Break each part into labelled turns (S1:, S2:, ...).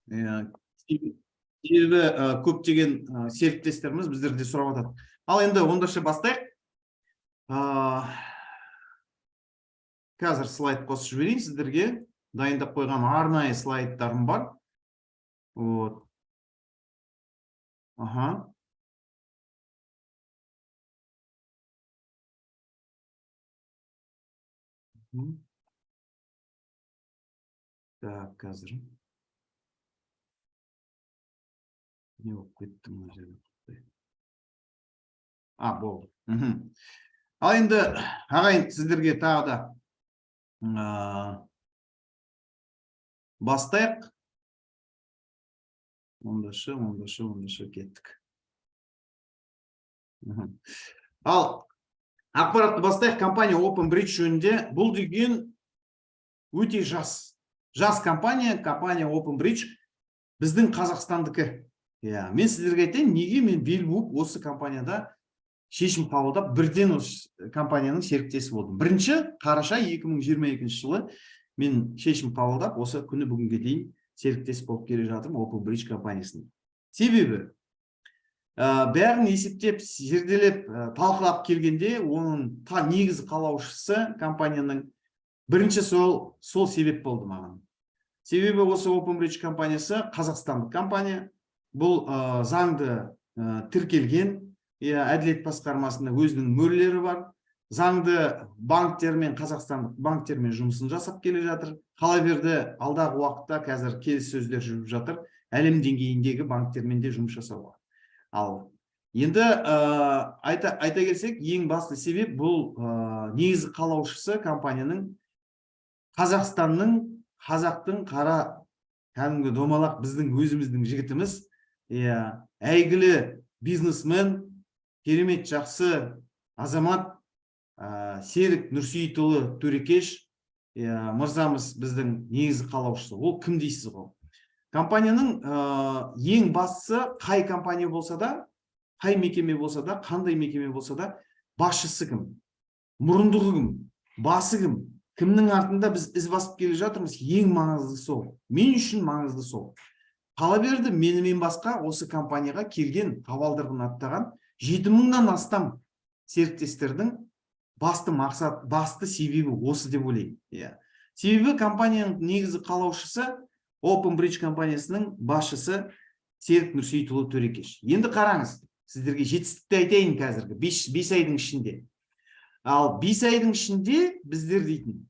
S1: Себебі көптеген серіктестеріміз біздерде сұрап жатады. Ал енді ондайша бастайық. Қазір слайд қосып жіберейін сіздерге. Дайындап қойған арнайы слайдтарым бар. Вот. Ага. Так, қазір. Не болып кетті мына жерде. Болды. Ал енді ағайын сіздерге тағы да бастайық. Ондашы кеттік. Ал ақпаратты бастайық. Компания OpenBridge жөнінде. Бұл деген өте жас компания OpenBridge біздің Қазақстандікі. Мен сіздерге айтайын, неге мен бел буып осы компанияда шешім қабылдап бірден осы компанияның серіктесі болдым. Бірінші қараша 2022 жылы мен шешім қабылдап осы күні бүгінге дейін серіктес болып келе жатырмын OpenBridge компаниясының. Себебі бәрін есептеп, зерделеп, талқылап келгенде оның негізі қалаушысы компанияның бірінші сол себеп болды маған. Себебі осы OpenBridge компаниясы Қазақстандық компания. Бұл заңды тіркелген, әділет басқармасында өзінің мөрлері бар. Заңды банктермен, Қазақстандық банктермен жұмысын жасап келе жатыр. Қала берді алдағы уақытта қазір келіссөздер жүріп жатыр. Әлем деңгейіндегі банктермен де жұмыс жасауға. Ал енді айта келсек, ең басты себеп бұл негізі қалаушысы компанияның қазақтың қара кәдімгі домалақ біздің өзіміздің жігітіміз, әйгілі бизнесмен, керемет жақсы азамат Серік Нұрсейітұлы Төрекеш мырзамыз біздің негізі қалаушысы. Ол кім дейсіз ғой? Компанияның ең бастысы қай компания болса да, қай мекеме болса да, қандай мекеме болса да, басшысы кім, мұрындығы кім, басы кім, кімнің артында біз із басып келе жатырмыз, ең маңызды сол. Мен үшін маңызды сол. Қала берді менімен басқа осы компанияға келген, табалдырығын аттаған 7000-нан астам серіктестердің басты себебі осы деп ойлаймын. Себебі компанияның негізі қалаушысы OpenBridge компаниясының басшысы Серік Нұрсейітұлы Төрекеш. Енді қараңыз, сіздерге жетістікті айтайын қазіргі 5 айдың ішінде. Ал 5 айдың ішінде біздер дейтін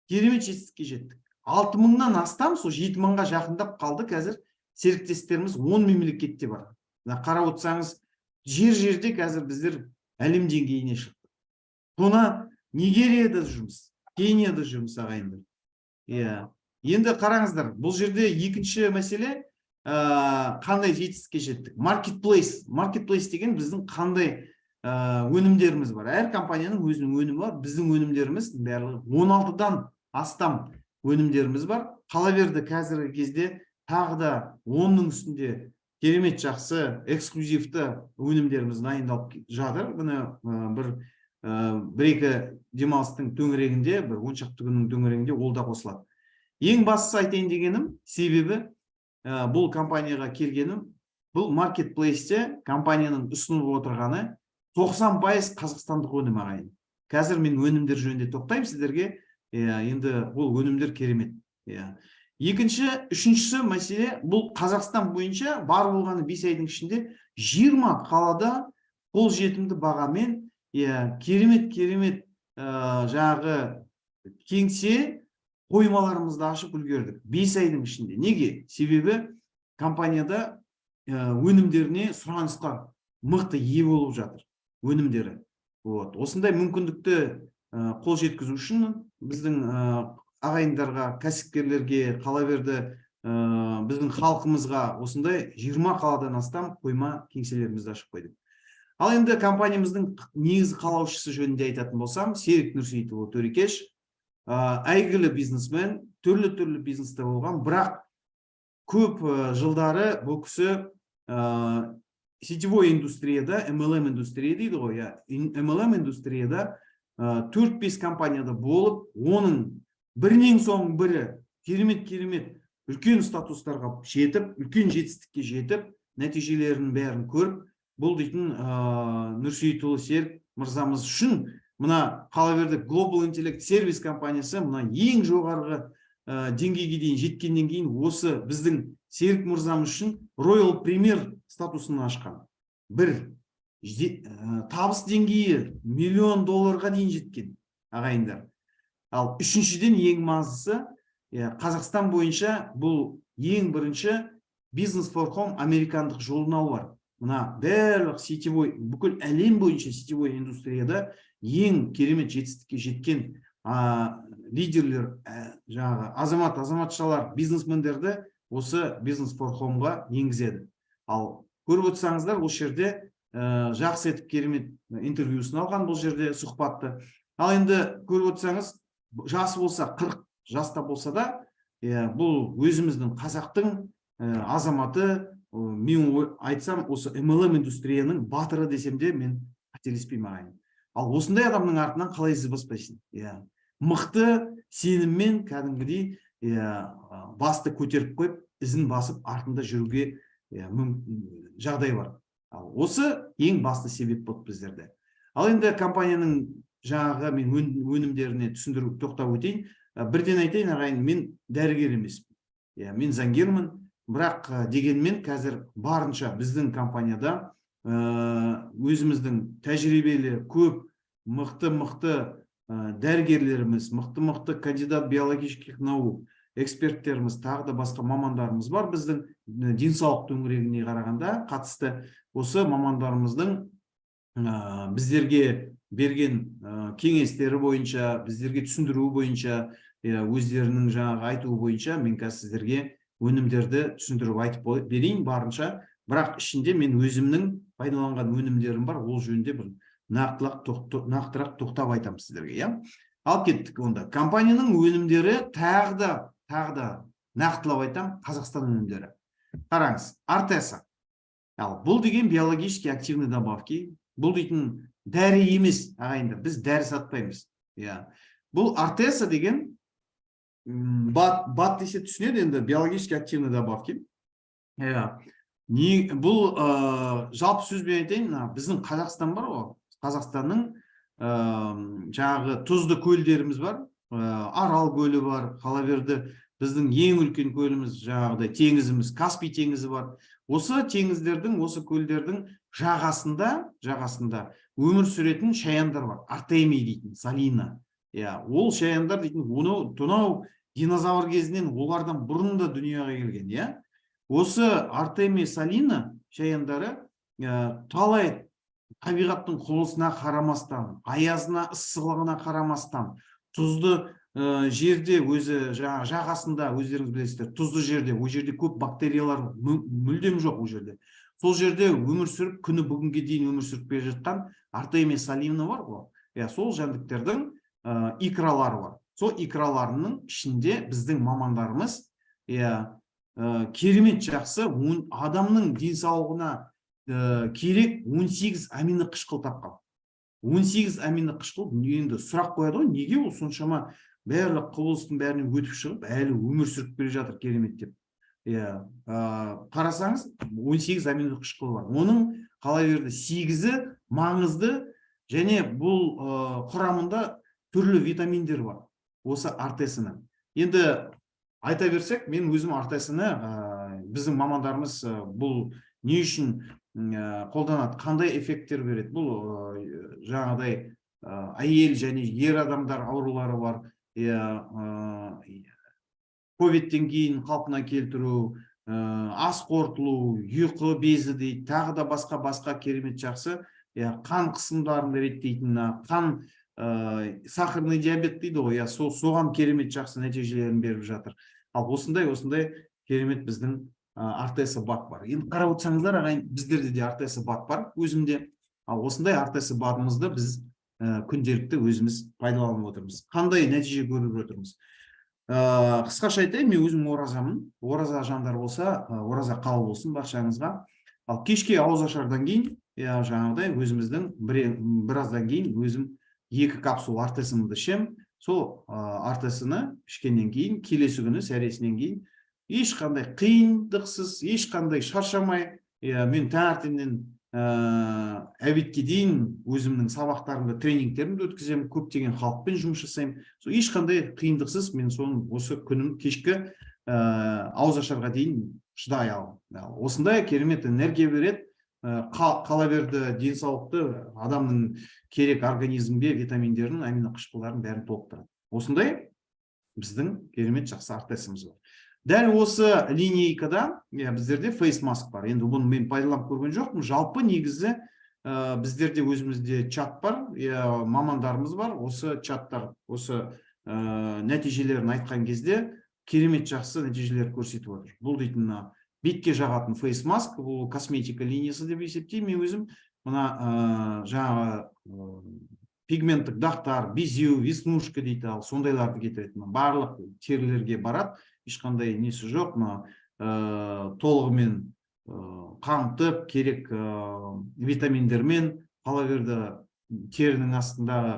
S1: керемет жетістікке жеттік. 6000-нан астам, сол 7000-ға жақындап қалды қазір серіктестеріміз 10 мемлекетте бар. Қарап отырсаңыз, жерде қазір біздер әлем деңгейіне шықтық. Бұна Нигерияда жұмыс, Кенияда жұмыс ағайындар. Енді қараңыздар, бұл жерде екінші мәселе қандай жетістікке жеттік. Marketplace деген біздің қандай өнімдеріміз бар. Әр компанияның өзінің өнімі бар. Біздің өнімдеріміз барлығы 16-дан астам өнімдеріміз бар. Қала берді қазіргі кезде тағы да 10-ның үстінде керемет жақсы эксклюзивті өнімдеріміз дайындалып жатыр. Бұны бір-екі демалыстың төңірегінде, бір 10 шақты күннің төңірегінде ол да қосылады. Ең бастысы айтайын дегенім, себебі бұл компанияға келгенім, бұл маркетплейсте компанияның ұсынып отырғаны 90% қазақстандық өнім ағайын. Қазір мен өнімдер жөнінде тоқтаймын сіздерге, енді бұл өнімдер керемет. Үшіншісі мәселе, бұл Қазақстан бойынша бар болғаны 5 айдың ішінде 20 қалада қол жетімді бағамен керемет жағы кеңсе қоймаларымызды ашып үлгердік 5 айдың ішінде. Неге? Себебі компанияда өнімдеріне сұранысқа мықты ие болып жатыр өнімдері. Осындай мүмкіндікті қол жеткізу үшін біздің ағайындарға, кәсіпкерлерге, қала берді біздің халқымызға осындай 20 қаладан астам қойма кеңселерімізді ашып қойдық. Ал енді компаниямыздың негізі қалаушысы жөнінде айтатын болсам, Серік Нұрсейітұлы Төрекеш әйгілі бизнесмен, түрлі бизнесте болған, бірақ көп жылдары бұл кісі сетевой индустрияда, MLM индустрия дейді ғой, MLM индустрияда 4-5 компанияда болып, оның бірінен соң бірі керемет үлкен статустарға жетіп, үлкен жетістікке жетіп, нәтижелерінің бәрін көріп, бұл дейтін Нұрсейітұлы Серік мырзамыз үшін мына қала берді Global Intellect сервис компаниясы мына ең жоғарғы деңгейге дейін жеткеннен кейін осы біздің Серік мырзамыз үшін Royal Premier статусын ашқан. Бір табыс деңгейі $1 миллион дейін жеткен ағайындар. Ал үшіншіден ең маңыздысы, Қазақстан бойынша бұл ең бірінші Business for Home американдық журнал бар. Мына барлық сетевой, бүкіл әлем бойынша сетевой индустрияда ең керемет жетістікке жеткен лидерлер, жаңағы азаматшалар, бизнесмендерді осы Business for Home-ға енгізеді. Ал көріп отырсаңыздар, бұл жерде жақсы етіп керемет интервьюсын алған, бұл жерде сұхбатты. Ал енді көріп отырсаңыз, жасы болса 40 жаста болса да, бұл өзіміздің қазақтың азаматы, мен айтсам, осы MLM индустрияның батыры десем де мен қателеспеймін ағайын. Ал осындай адамның артынан қалай із баспайсың? Мықты сеніммен кәдімгідей басты көтеріп қойып, ізін басып артында жүруге жағдай бар. Осы ең басты себеп болды біздерде. Ал енді компанияның жаңағы мен өнімдеріне түсіндіріп тоқтап өтейін. Бірден айтайын ағайын, мен дәрігер емеспін. Мен заңгермін, бірақ дегенмен қазір барынша біздің компанияда өзіміздің тәжірибелі көп мықты дәрігерлеріміз, мықты кандидат биологических наук эксперттеріміз, тағы да басқа мамандарымыз бар. Біздің денсаулық төңірегіне қарағанда қатысты осы мамандарымыздың біздерге берген кеңестері бойынша, біздерге түсіндіру бойынша, өздерінің жаңағы айтуы бойынша мен қазір сіздерге өнімдерді түсіндіріп айтып берейін барынша. Бірақ ішінде мен өзімнің пайдаланған өнімдерім бар, ол жөнінде бір нақтырақ тоқтап айтамын сіздерге. Ал кеттік онда. Компанияның өнімдері тағы да нақтылап айтам, Қазақстан өнімдері. Қараңыз, Артеса. Бұл деген биологически активный добавки. Бұл дейтін дәрі емес, ағайындар, біз дәрі сатпаймыз. Бұл Артеса деген бат десе түсінеді, енді биологически активный добавки. Бұл жалпы сөзбен айтайын, біздің Қазақстан бар ғой, Қазақстанның жаңағы тұзды көлдеріміз бар, Арал көлі бар, Қалаберді біздің ең үлкен көліміз, жаңағыдай теңізіміз, Каспий теңізі бар. Осы теңіздердің, осы көлдердің жағасында өмір сүретін шаяндар бар. Артемий дейтін, Салина. Ол шаяндар дейтін, тұнау динозавр кезінен олардан бұрын да дүнияға келген. Осы Артемий Салина шаяндары талай табиғаттың құбылысына қарамастан, аязына, ыстығына қарамастан, тұзды жерде өзі жағасында, өздеріңіз білесіздер, тұзды жерде, ол жерде көп бактериялар мүлдем жоқ ол жерде. Сол жерде өмір сүріп, күні бүгінге дейін өмір сүріп келе жатқан Артемий Салина бар ғой. Сол жәндіктердің икралары бар. Сол икраларының ішінде біздің мамандарымыз керемет жақсы адамның денсаулығына керек 18 амино қышқыл тапқан. 18 амино қышқыл, енді сұрақ қояды ғой, неге ол соншама барлық құбылыстың бәрінен өтіп шығып, әлі өмір сүріп келе жатыр керемет деп. Қарасаңыз, 18 амино қышқыл бар. Оның қалай берді 8-і маңызды, және бұл құрамында түрлі витаминдер бар. Осы Артесінің. Енді айта берсек, мен өзім Артесіні, біздің мамандарымыз бұл не үшін қолданады, қандай эффекттер береді. Бұл жаңағыдай әйел және ер адамдар аурулары бар. Ковидтен кейін қалпына келтіру, ас қорытылу, ұйқы безі дейді, тағы да басқа керемет жақсы. Қан қысымдарын реттейтін, қан сахарный диабет дейді ғой, соған керемет жақсы нәтижелерін беріп жатыр. Ал осындай керемет біздің Артеса бат бар. Енді қарап отырсаңыздар, ағайын, біздерде де Артеса бат бар өзімде. Ал осындай Артеса батымызды біз күнделікті өзіміз пайдаланып отырмыз. Қандай нәтиже көріп отырмыз? Қысқаша айтайын, мен өзім оразамын. Ораза жандар болса, ораза қабыл болсын баршаңызға. Ал кешке ауызашардан кейін, жаңағыдай өзіміздің біраздан кейін өзім 2 капсул Артесымды ішем. Сол Артесыны ішкеннен кейін, келесі күні сәресінен кейін ешқандай қиындықсыз, ешқандай шаршамай, мен таңертеңнен әбетке дейін өзімнің сабақтарымды, тренингтерімді өткіземін, көптеген халықпен жұмыс жасаймын. Ешқандай қиындықсыз мен соның осы күнім кешкі ауызашарға дейін шыдай аламын. Осындай керемет энергия береді, қала берді денсаулықты, адамның керек организмге витаминдерін, аминоқышқылдарын бәрін толықтырады. Осындай біздің керемет жақсы артесіміз бар. Дәл осы линейкада біздерде фейс маск бар. Енді бұны мен пайдаланып көрген жоқпын. Жалпы негізі біздерде өзімізде чат бар, мамандарымыз бар. Осы чаттар, осы нәтижелерін айтқан кезде керемет жақсы нәтижелер көрсетіп отыр. Бұл дейтін бетке жағатын фейс маск, бұл косметика линиясы деп есептеймін мен өзім. Мына жаңағы пигменттік дақтар, безеу, веснушка дейді, сондайларды кетіреді. Барлық терілерге барады, ешқандай несі жоқ. Толығымен қамтып, керек витаминдермен, қала берді терінің астындағы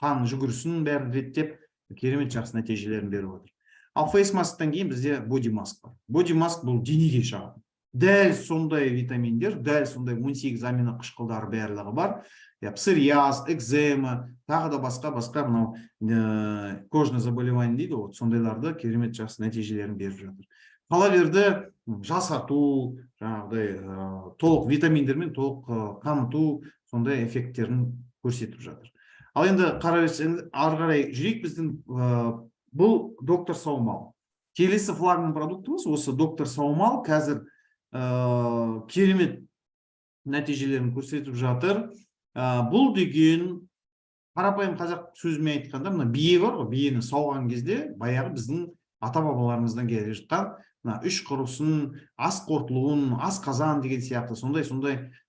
S1: қан жүгірісін бәрін реттеп, керемет жақсы нәтижелерін беріп отыр. Ал фейс масктан кейін бізде боди маск бар. Боди маск бұл денеге жағатын. Дәл сондай витаминдер, дәл сондай 18 амино қышқылдары барлығы бар. Псориаз, экзема, тағы да басқа мынау кожный заболевание дейді, сондайларды керемет жақсы нәтижелерін беріп жатыр. Қала берді жасату, жаңағыдай толық витаминдермен толық қамту, сондай эффекттерін көрсетіп жатыр. Ал енді ары қарай жүрейік. Біздің бұл доктор Саумал. Келесі флагман продуктымыз осы доктор Саумал қазір керемет нәтижелерін көрсетіп жатыр. Бұл деген қарапайым қазақ сөзімен айтқанда, мына бие бар ғой, биені сауған кезде баяғы біздің ата-бабаларымыздан келе жатқан үш құрысын, ас қорытылуын, ас қазан деген сияқты сондай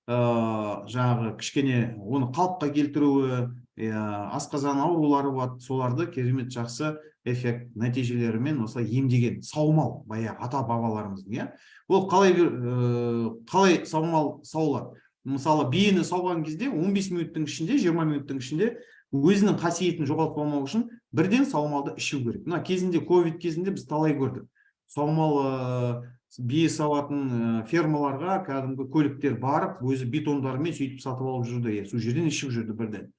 S1: жаңағы кішкене оны қалыпқа келтіруі, асқазан аурулары бар, соларды керемет жақсы эффект нәтижелерімен осылай емдеген саумал баяғы ата-бабаларымыздың. Ол қалай саумал саулады? Мысалы, биені сауған кезде 15 минуттың ішінде, 20 минуттың ішінде өзінің қасиетін жоғалтпамау үшін бірден саумалды ішу керек. Мына кезінде, ковид кезінде біз талай көрдік. Саумал бие сауатын фермаларға кәдімгі көліктер барып, өзі бетондарымен сөйтіп сатып алып жүрді, сол жерден ішіп жүрді бірден.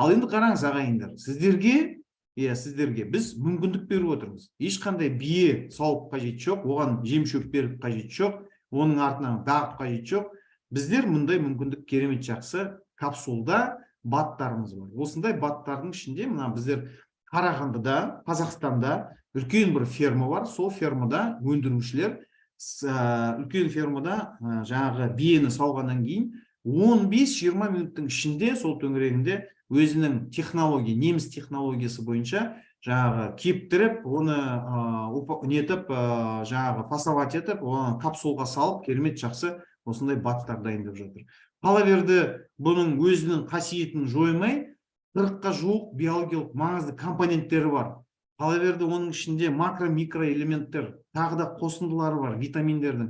S1: Ал енді қараңыз ағайындар, сіздерге біз мүмкіндік беріп отырмыз. Ешқандай бие сауып қажет жоқ, оған жем шөп беріп қажет жоқ, оның артынан бағып қажет жоқ. Біздер мұндай мүмкіндік керемет жақсы капсулда баттарымыз бар. Осындай баттардың ішінде мына біздер Қарағандыда, Қазақстанда үлкен бір ферма бар. Сол фермада өндірушілер үлкен фермада жаңағы биені сауғаннан кейін 15-20 минуттың ішінде сол төңірегінде өзінің технология, неміс технологиясы бойынша жаңағы кептіріп, оны жаңағы фасовать етіп, оны капсулға салып, керемет жақсы осындай баттар дайындап жатыр. Қала берді бұның өзінің қасиетін жоймай, 40-қа жуық биологиялық маңызды компоненттері бар. Қала берді оның ішінде макро-микро элементтер, тағы да қосындылары бар, витаминдердің.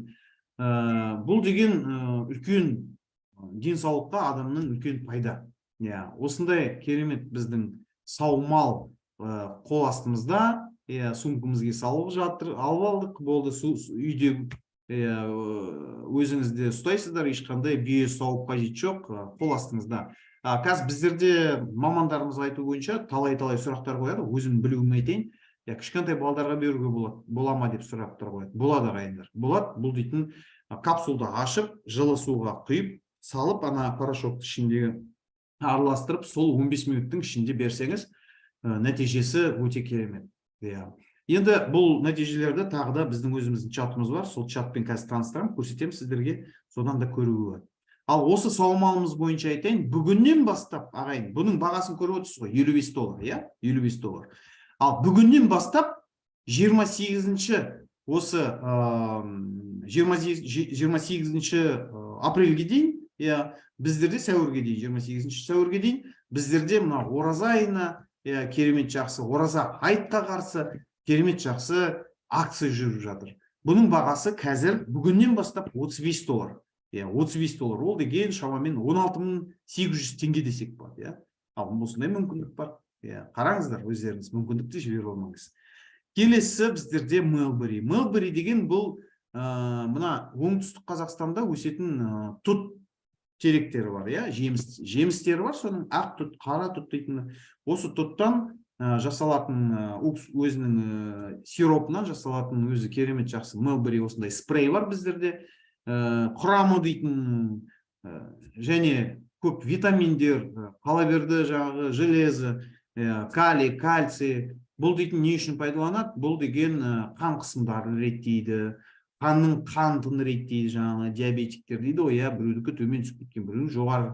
S1: Бұл деген үлкен денсаулыққа адамның үлкен пайда. Осындай керемет біздің саумал қол астымызда, сумкамызға салып жатыр, алып алдық, болды, үйде өзіңізде ұстайсыздар, ешқандай бие сауып қажет жоқ, қол астыңызда. Қазір біздерде мамандарымыз айту бойынша талай-талай сұрақтар қояды, өзім білуім айтайын. Кішкентай балдарға беруге бола ма деп сұрақтар қояды. Болады ағайындар. Болады, бұл дейтін капсулды ашып, жылы суға құйып, салып, ана порошокты ішіндегі араластырып, сол 15 минуттың ішінде берсеңіз, нәтижесі өте керемет. Енді бұл нәтижелерді тағы да біздің өзіміздің чатымыз бар, сол чатпен қазір таныстырамын, көрсетемін сіздерге, содан да көруге болады. Ал осы саумалымыз бойынша айтайын, бүгіннен бастап, ағайын, бұның бағасын көріп отырсыз ғой, $55, $55. Ал бүгіннен бастап 28-ші осы 28-ші апрельге дейін, біздерде сәуірге дейін, 28-ші сәуірге дейін, біздерде мына ораза айына керемет жақсы, ораза айтқа қарсы керемет жақсы акция жүріп жатыр. Бұның бағасы қазір бүгіннен бастап $35. $35, ол деген шамамен 16.800 теңге десек болады. Ал осындай мүмкіндік бар. Қараңыздар, өздеріңіз мүмкіндікті жіберіп алмаңыз. Келесі біздерде Мелбери. Мелбери деген бұл мына оңтүстік Қазақстанда өсетін тұт теректері бар, иә, жемістері бар, соның ақ тұт, қара тұт дейтін. Осы тұттан жасалатын өзінің сиропынан жасалатын өзі керемет жақсы Мелбери осындай спрей бар біздерде. Құрамы дейтін және көп витаминдер, қала берді жаңағы железо, калий, кальций. Бұл дейтін не үшін пайдаланады? Бұл деген қан қысымдарын реттейді, қанның қантын реттейді, жаңағы диабетиктер дейді ғой, біреудікі төмен түсіп кеткен, біреудің жоғары.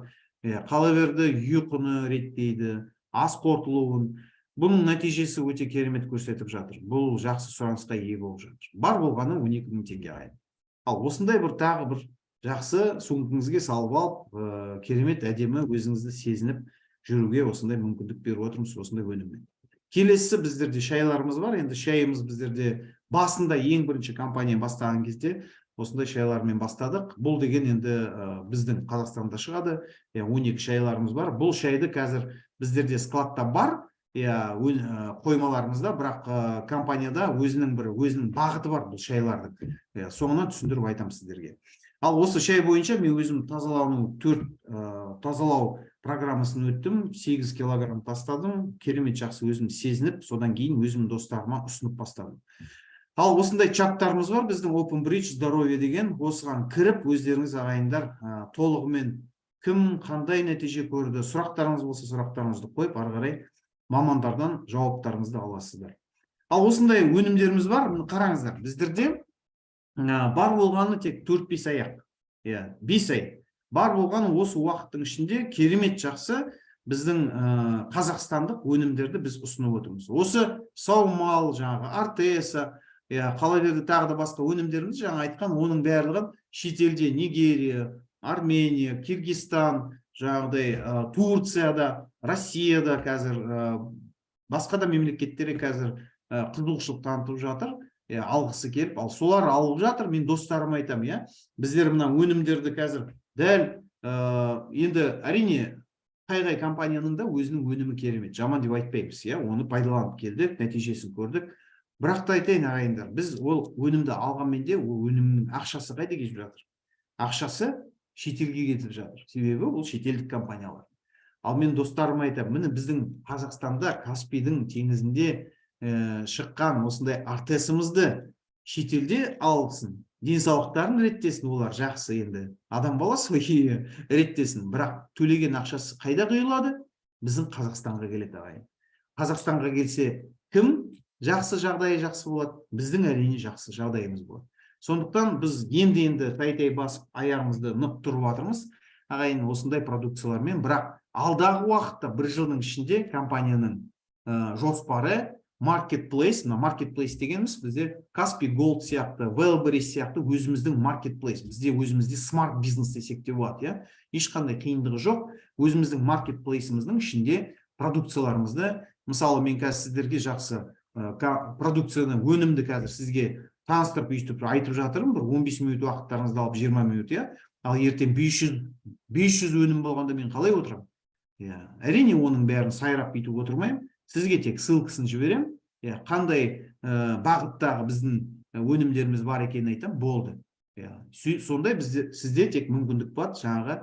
S1: Қала берді ұйқыны реттейді, ас қорытылуын. Бұның нәтижесі өте керемет көрсетіп жатыр. Бұл жақсы сұранысқа ие болып жатыр. Бар болғаны 12.000 теңге ай. Ал осындай бір тағы бір жақсы сумкаңызге салып алып, керемет әдемі өзіңізді сезініп жүруге осындай мүмкіндік беріп отырмыз осындай өніммен. Келесі біздерде шайларымыз бар. Енді шайымыз біздерде басында ең бірінші компания бастаған кезде осындай шайлармен бастадық. Бұл деген енді біздің Қазақстанда шығады. 12 шайларымыз бар. Бұл шайды қазір біздерде складта бар, қоймаларымызда, бірақ компанияда өзінің бағыты бар бұл шайлардың. Соңынан түсіндіріп айтамын сіздерге. Ал осы шай бойынша мен өзім тазалау программасын өттім, 8 килограмм тастадым, керемет жақсы өзім сезініп, содан кейін өзім достарыма ұсынып бастадым. Ал осындай чаттарымыз бар, біздің Open Bridge здоровье деген, осыған кіріп, өздеріңіз ағайындар толығымен кім қандай нәтиже көрді, сұрақтарыңыз болса, сұрақтарыңызды қойып, ары қарай мамандардан жауаптарыңызды аласыздар. Ал осындай өнімдеріміз бар, қараңыздар, біздерде бар болғаны тек 4-5 аяқ, 5 ай. Бар болған осы уақыттың ішінде керемет жақсы біздің қазақстандық өнімдерді біз ұсынып отырмыз. Осы саумал, жаңағы артеса, қала берді тағы да басқа өнімдеріміз, жаңа айтқан, оның барлығын шетелде Нигерия, Армения, Киргизстан, жаңағыдай Турцияда, Россияда қазір, басқа да мемлекеттері қазір қызығушылық танытып жатыр, алғысы келіп, ал солар алып жатыр. Мен достарым айтам, біздер мына өнімдерді қазір дәл енді әрине қай компанияның да өзінің өнімі керемет, жаман деп айтпаймыз, оны пайдаланып келдік, нәтижесін көрдік. Бірақ та айтайын ағайындар, біз ол өнімді алғанменде ол өнімнің ақшасы қайда кетіп жатыр? Ақшасы шетелге кетіп жатыр. Себебі ол шетелдік компаниялар. Ал мен достарыма айтам, міне біздің Қазақстанда Каспийдің теңізінде шыққан осындай артесімізді шетелде алсын, денсаулықтарын реттесін, олар жақсы, енді адам баласы реттесін, бірақ төлеген ақшасы қайда құйылады? Біздің Қазақстанға келеді ағайын. Қазақстанға келсе кім жақсы жағдайы жақсы болады? Біздің әрине жақсы жағдайымыз болады. Сондықтан біз енді тай басып аяғымызды нық тұрып жатырмыз ағайын осындай продукциялармен, бірақ алдағы уақытта бір жылдың ішінде компанияның жоспары маркетплейс, маркетплейс дегеніміз бізде Каспий Голд сияқты, Wellberry сияқты өзіміздің маркетплейс, бізде өзімізде смарт бизнес десек те болады, ешқандай қиындығы жоқ. Өзіміздің маркетплейсіміздің ішінде продукцияларымызды, мысалы мен қазір сіздерге жақсы продукцияны, өнімді қазір сізге таныстырып өйстіп айтып жатырмын, бір 15 минут уақыттарыңызды алып 20 минут, ал ертең 500 өнім болғанда мен қалай отырамын? Әрине оның бәрін сайрап бүйтіп отырмаймын. Сізге тек ссылкасын жіберем, қандай бағыттағы біздің өнімдеріміз бар екенін айтам, болды. Сондай сізде тек мүмкіндік бар, жаңағы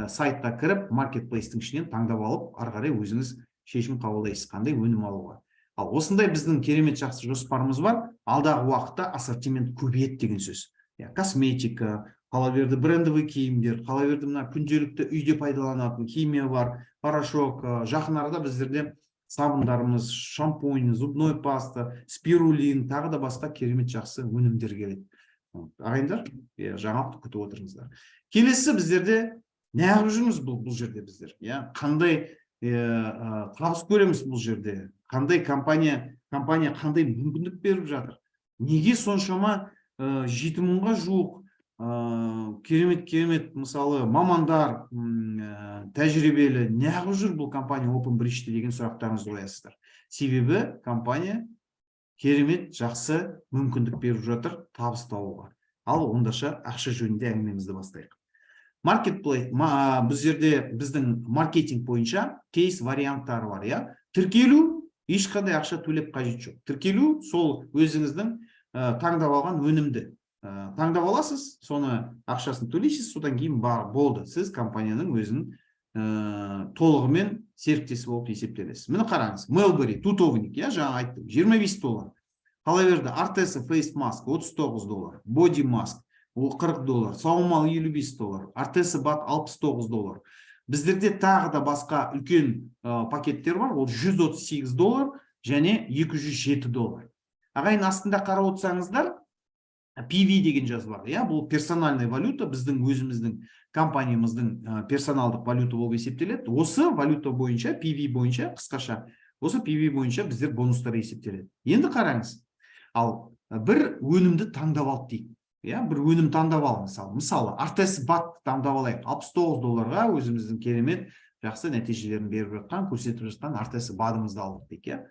S1: сайтқа кіріп, маркетплейстің ішінен таңдап алып, ары қарай өзіңіз шешім қабылдайсыз, қандай өнім алуға. Ал осындай біздің керемет жақсы жоспарымыз бар, алдағы уақытта ассортимент көбейеді деген сөз. Косметика, қала берді брендовый киімдер, қала берді мына күнделікті үйде пайдаланатын химия бар, порошок, жақын арада біздерде сабындарымыз, шампунь, зубной паста, спирулин, тағы да басқа керемет жақсы өнімдер келеді. Ағайындар, жаңалықты күтіп отырыңыздар. Келесі біздерде неғып жүрміз бұл жерде біздер? Қандай табыс көреміз бұл жерде? Қандай компания қандай мүмкіндік беріп жатыр? Неге соншама 7.000-ға жуық керемет мысалы мамандар тәжірибелі неғып жүр бұл компания Open Bridge деген сұрақтарыңызды қоясыздар. Себебі компания керемет жақсы мүмкіндік беріп жатыр табыс табуға. Ал ондаша ақша жөнінде әңгімемізді бастайық. Маркетплейс, бұл жерде біздің маркетинг бойынша кейс варианттары бар, тіркелу ешқандай ақша төлеп қажет жоқ. Тіркелу сол өзіңіздің таңдап алған өнімді таңдап аласыз, соны ақшасын төлейсіз, содан кейін болды. Сіз компанияның өзінің толығымен серіктесі болып есептелесіз. Міне қараңыз, Melbury, тутовник, жаңа айттым, $25. Қала берді, Arteza Face Mask $39, Body Mask $40, Саумал $55, Arteza Bat $69. Біздерде тағы да басқа үлкен пакеттер бар, ол $138 және $207. Ағайын астында қарап отырсаңыздар, PV деген жазып бар. Бұл персональный валюта, біздің өзіміздің компаниямыздың персоналдық валюта болып есептеледі. Осы валюта бойынша, PV бойынша, қысқаша, осы PV бойынша біздер бонустар есептеледі. Енді қараңыз, ал бір өнімді таңдап алып дейік. Бір өнім таңдап алыңыз. Мысалы, Arteza Bat таңдап алайық. $69-ға өзіміздің керемет жақсы нәтижелерін беріп жатқан, көрсетіп жатқан Arteza Bat'ымызды алдық дейік.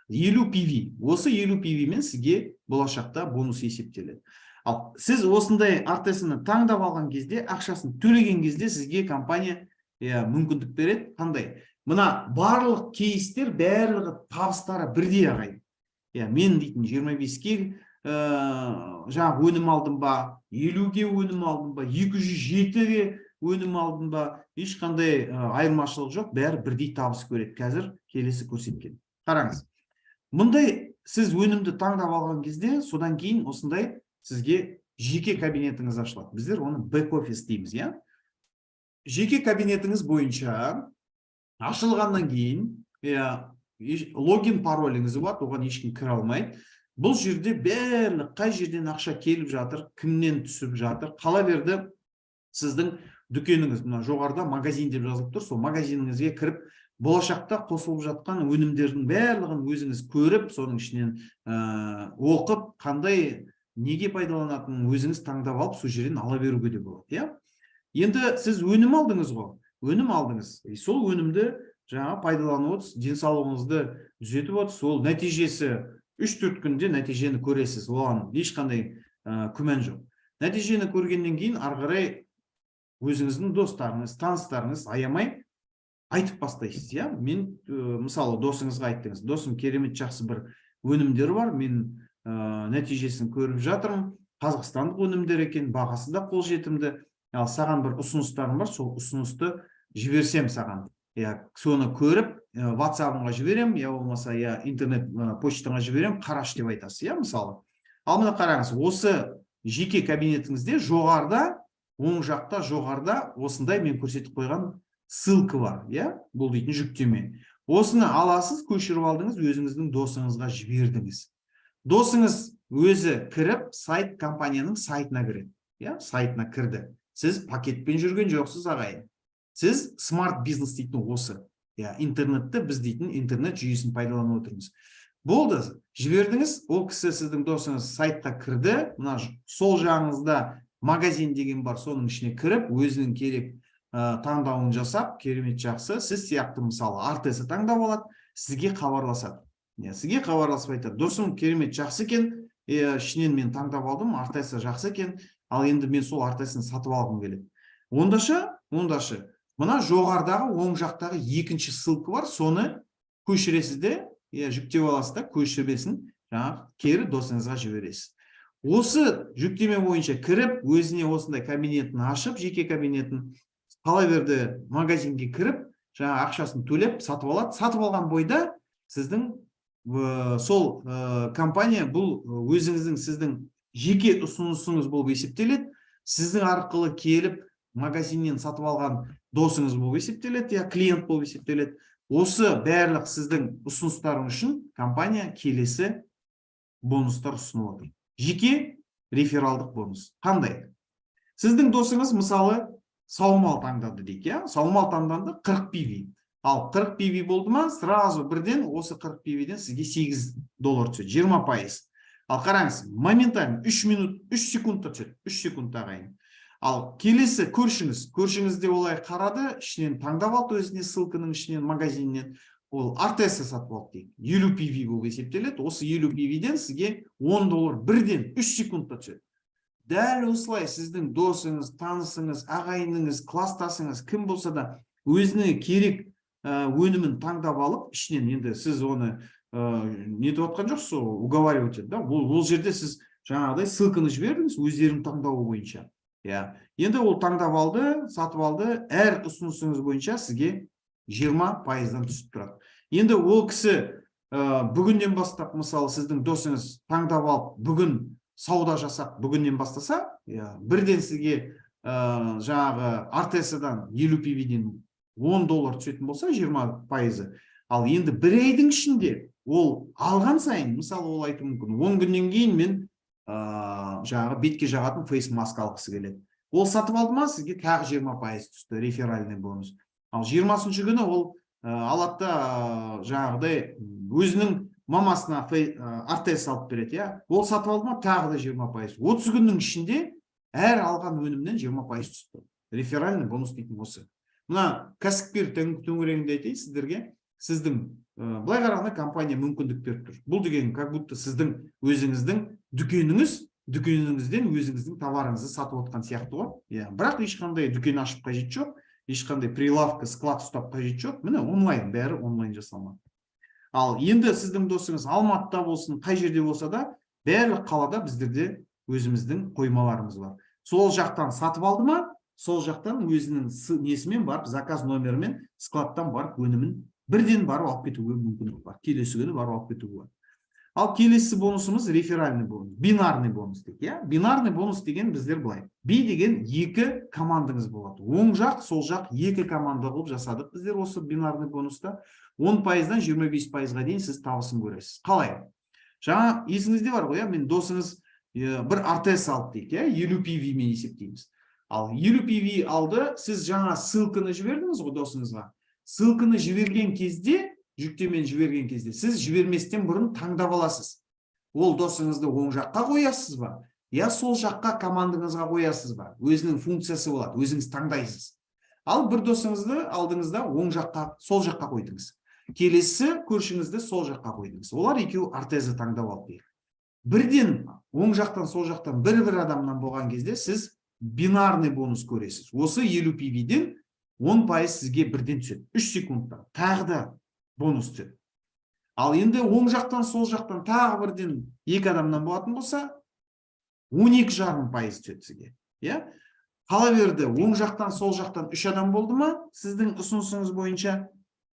S1: 50 PV. Осы 50 PV мен сізге болашақта бонус есептеледі. Ал сіз осындай Arteza'ны таңдап алған кезде, ақшасын төлеген кезде сізге компания мүмкіндік береді. Қандай? Мына барлық кейстер, барлығы табыстары бірдей ағайын. Мен дейтін 25-ке жаңа өнім алдым ба, 50-ге өнім алдым ба, 207-ге өнім алдым ба, ешқандай айырмашылық жоқ, бәрі бірдей табыс көреді. Қазір келесі көрсеткен. Қараңыз. Мұндай сіз өнімді таңдап алған кезде, содан кейін осындай сізге жеке кабинетіңіз ашылады. Біздер оны бэк-офис дейміз, Жеке кабинетіңіз бойынша ашылғаннан кейін логин пароліңіз бар, оған ешкім кіре алмайды. Бұл жерде барлық қай жерден ақша келіп жатыр, кімнен түсіп жатыр, қала берді сіздің дүкеніңіз, мына жоғарыда магазин деп жазылып тұр, сол магазиніңізге кіріп, болашақта қосылып жатқан өнімдердің барлығын өзіңіз көріп, соның ішінен оқып, қандай неге пайдаланатынын өзіңіз таңдап алып, сол жерден ала беруге де болады. Енді сіз өнім алдыңыз ғой, өнім алдыңыз. Сол өнімді жаңа пайдаланып отырсыз, денсаулығыңызды түзетіп отырсыз, сол нәтижесі 3-4 күнде нәтижені көресіз, оған ешқандай күмән жоқ. Нәтижені көргеннен кейін ары қарай өзіңіздің достарыңыз, таныстарыңыз аямай айтып бастайсыз. Мен мысалы досыңызға айттыңыз, досым керемет жақсы бір өнімдер бар, мен нәтижесін көріп жатырмын, қазақстандық өнімдер екен, бағасы да қолжетімді, ал саған бір ұсыныстарым бар, сол ұсынысты жіберсем саған, соны көріп WhatsApp-ға жіберем, болмаса интернет почтаңа жіберем, қараш деп айтасыз, мысалы. Ал мына қараңыз, осы жеке кабинетіңізде жоғарда, оң жақта жоғарда осындай мен көрсетіп қойған ссылка бар, бұл дейтін жүктеме. Осыны аласыз, көшіріп алдыңыз, өзіңіздің досыңызға жібердіңіз. Досыңыз өзі кіріп, сайт компанияның сайтына кіреді, сайтына кірді. Сіз пакетпен жүрген жоқсыз ағайын. Сіз смарт бизнес дейтін осы. Интернетті біз дейтін интернет жүйесін пайдаланып отырмыз. Болды, жібердіңіз, ол кісі сіздің досыңыз сайтқа кірді, мына сол жағыңызда магазин деген бар, соның ішіне кіріп, өзінің керек таңдауын жасап, керемет жақсы, сіз сияқты мысалы Arteza таңдап алады, сізге хабарласады. Сізге хабарласып айтады, досым керемет жақсы екен, ішінен мен таңдап алдым, Arteza жақсы екен, ал енді мен сол Arteza'ны сатып алғым келеді. Ондашы, мына жоғардағы оң жақтағы екінші ссылка бар, соны көшіресіз де, жүктеп аласыз да, көшірбесін, кері досыңызға жібересіз. Осы жүктеме бойынша кіріп, өзіне осындай кабинетін ашып, жеке кабинетін, қала берді магазинге кіріп, ақшасын төлеп, сатып алады. Сатып алған бойда сіздің сол компания бұл өзіңіздің сіздің жеке ұсынысыңыз болып есептеледі. Сіздің арқылы келіп, магазиннен сатып алған досыңыз болып есептеледі, клиент болып есептеледі. Осы барлық сіздің ұсыныстарың үшін компания келесі бонустар ұсынып отыр. Жеке рефералдық бонус. Қандай? Сіздің досыңыз мысалы саумал таңдады дейік, саумал таңданды 40 PV. Ал 40 PV болды ма, сразу бірден осы 40 PV-ден сізге $8 түседі, 20%. Ал қараңыз, моментально 3 секундта түседі, 3 секундта ағайын. Ал келесі көршіңізде олай қарады, ішінен таңдап алды өзіне ссылканың ішінен, магазиннен, ол Arteza сатып алды дейік. 50 PV болып есептеледі, осы 50 PV-ден сізге $10 бірден 3 секундта түседі. Дәл осылай сіздің досыңыз, танысыңыз, ағайыныңыз, кластасыңыз, кім болса да өзіне керек өнімін таңдап алып, ішінен енді сіз оны не деп жатқан жоқсыз, уговаривать етеді да. Ол жерде сіз жаңағыдай ссылканы жібердіңіз өздерінің таңдауы бойынша. Енді ол таңдап алды, сатып алды, әр ұсынысыңыз бойынша сізге 20%-дан түсіп тұрады. Енді ол кісі бүгіннен бастап, мысалы, сіздің досыңыз таңдап алып, бүгін сауда жасап, бүгіннен бастаса, бірден сізге жаңағы артесадан 50 PV-ден $10 түсетін болса, 20%. Ал енді бір айдың ішінде ол алған сайын, мысалы, ол айту мүмкін, 10 күннен кейін мен жаңағы бетке жағатын фейс маска алғысы келеді. Ол сатып алды ма, сізге тағы 20% түсті, реферальный бонус. Ал 20-шы күні ол алады да жаңағыдай өзінің мамасына артес алып береді, ол сатып алды ма, тағы да 20%. 30 күннің ішінде әр алған өнімнен 20% түсті. Реферальный бонус дейтін осы. Мына кәсіпкер төңірегінде айтайын сіздерге, сіздің былай қарағанда компания мүмкіндік беріп тұр. Бұл деген как будто сіздің өзіңіздің дүкеніңізден өзіңіздің товарыңызды сатып отқан сияқты ғой. Бірақ ешқандай дүкен ашып қажет жоқ, ешқандай прилавка, склад ұстап қажет жоқ. Міне онлайн, бәрі онлайн жасалмақ. Ал енді сіздің досыңыз Алматыда болсын, қай жерде болса да, барлық қалада біздерде өзіміздің қоймаларымыз бар. Сол жақтан сатып алды ма, сол жақтан өзінің несімен барып, заказ номерімен складтан барып өнімін бірден барып алып кетуге мүмкіндік бар. Келесі күні барып алып кетуге бар. Ал келесі бонусымыз реферальный бонус, бинарный бонус дейді. Бинарный бонус деген біздер былай. Би деген екі командаңыз болады. Оң жақ, сол жақ екі команда болып жасадық біздер осы бинарный бонуста. 10%-дан 25%-ға дейін сіз табысын көресіз. Қалай? Жаңа есіңізде бар ғой, мен досыңыз бір артес алды дейік, 50 PV мен есептейміз. Ал 50 PV алды, сіз жаңа ссылканы жібердіңіз ғой досыңызға. Ссылканы жіберген кезде, жүктемен жіберген кезде, сіз жіберместен бұрын таңдап аласыз. Ол досыңызды оң жаққа қоясыз ба? Сол жаққа командаңызға қоясыз ба? Өзінің функциясы болады, өзіңіз таңдайсыз. Ал бір досыңызды алдыңызда оң жаққа, сол жаққа қойдыңыз. Келесі көршіңізді сол жаққа қойдыңыз. Олар екеуі артезі таңдап алды. Бірден оң жақтан, сол жақтан бір адамнан болған кезде сіз бинарный бонус көресіз. Осы 50 PV-ден 10% сізге бірден түседі. 3 секундта тағы да бонус түседі. Ал енді оң жақтан, сол жақтан тағы бірден 2 адамнан болатын болса, 12,5% түседі сізге. Қала берді, оң жақтан, сол жақтан 3 адам болды ма, сіздің ұсынысыңыз бойынша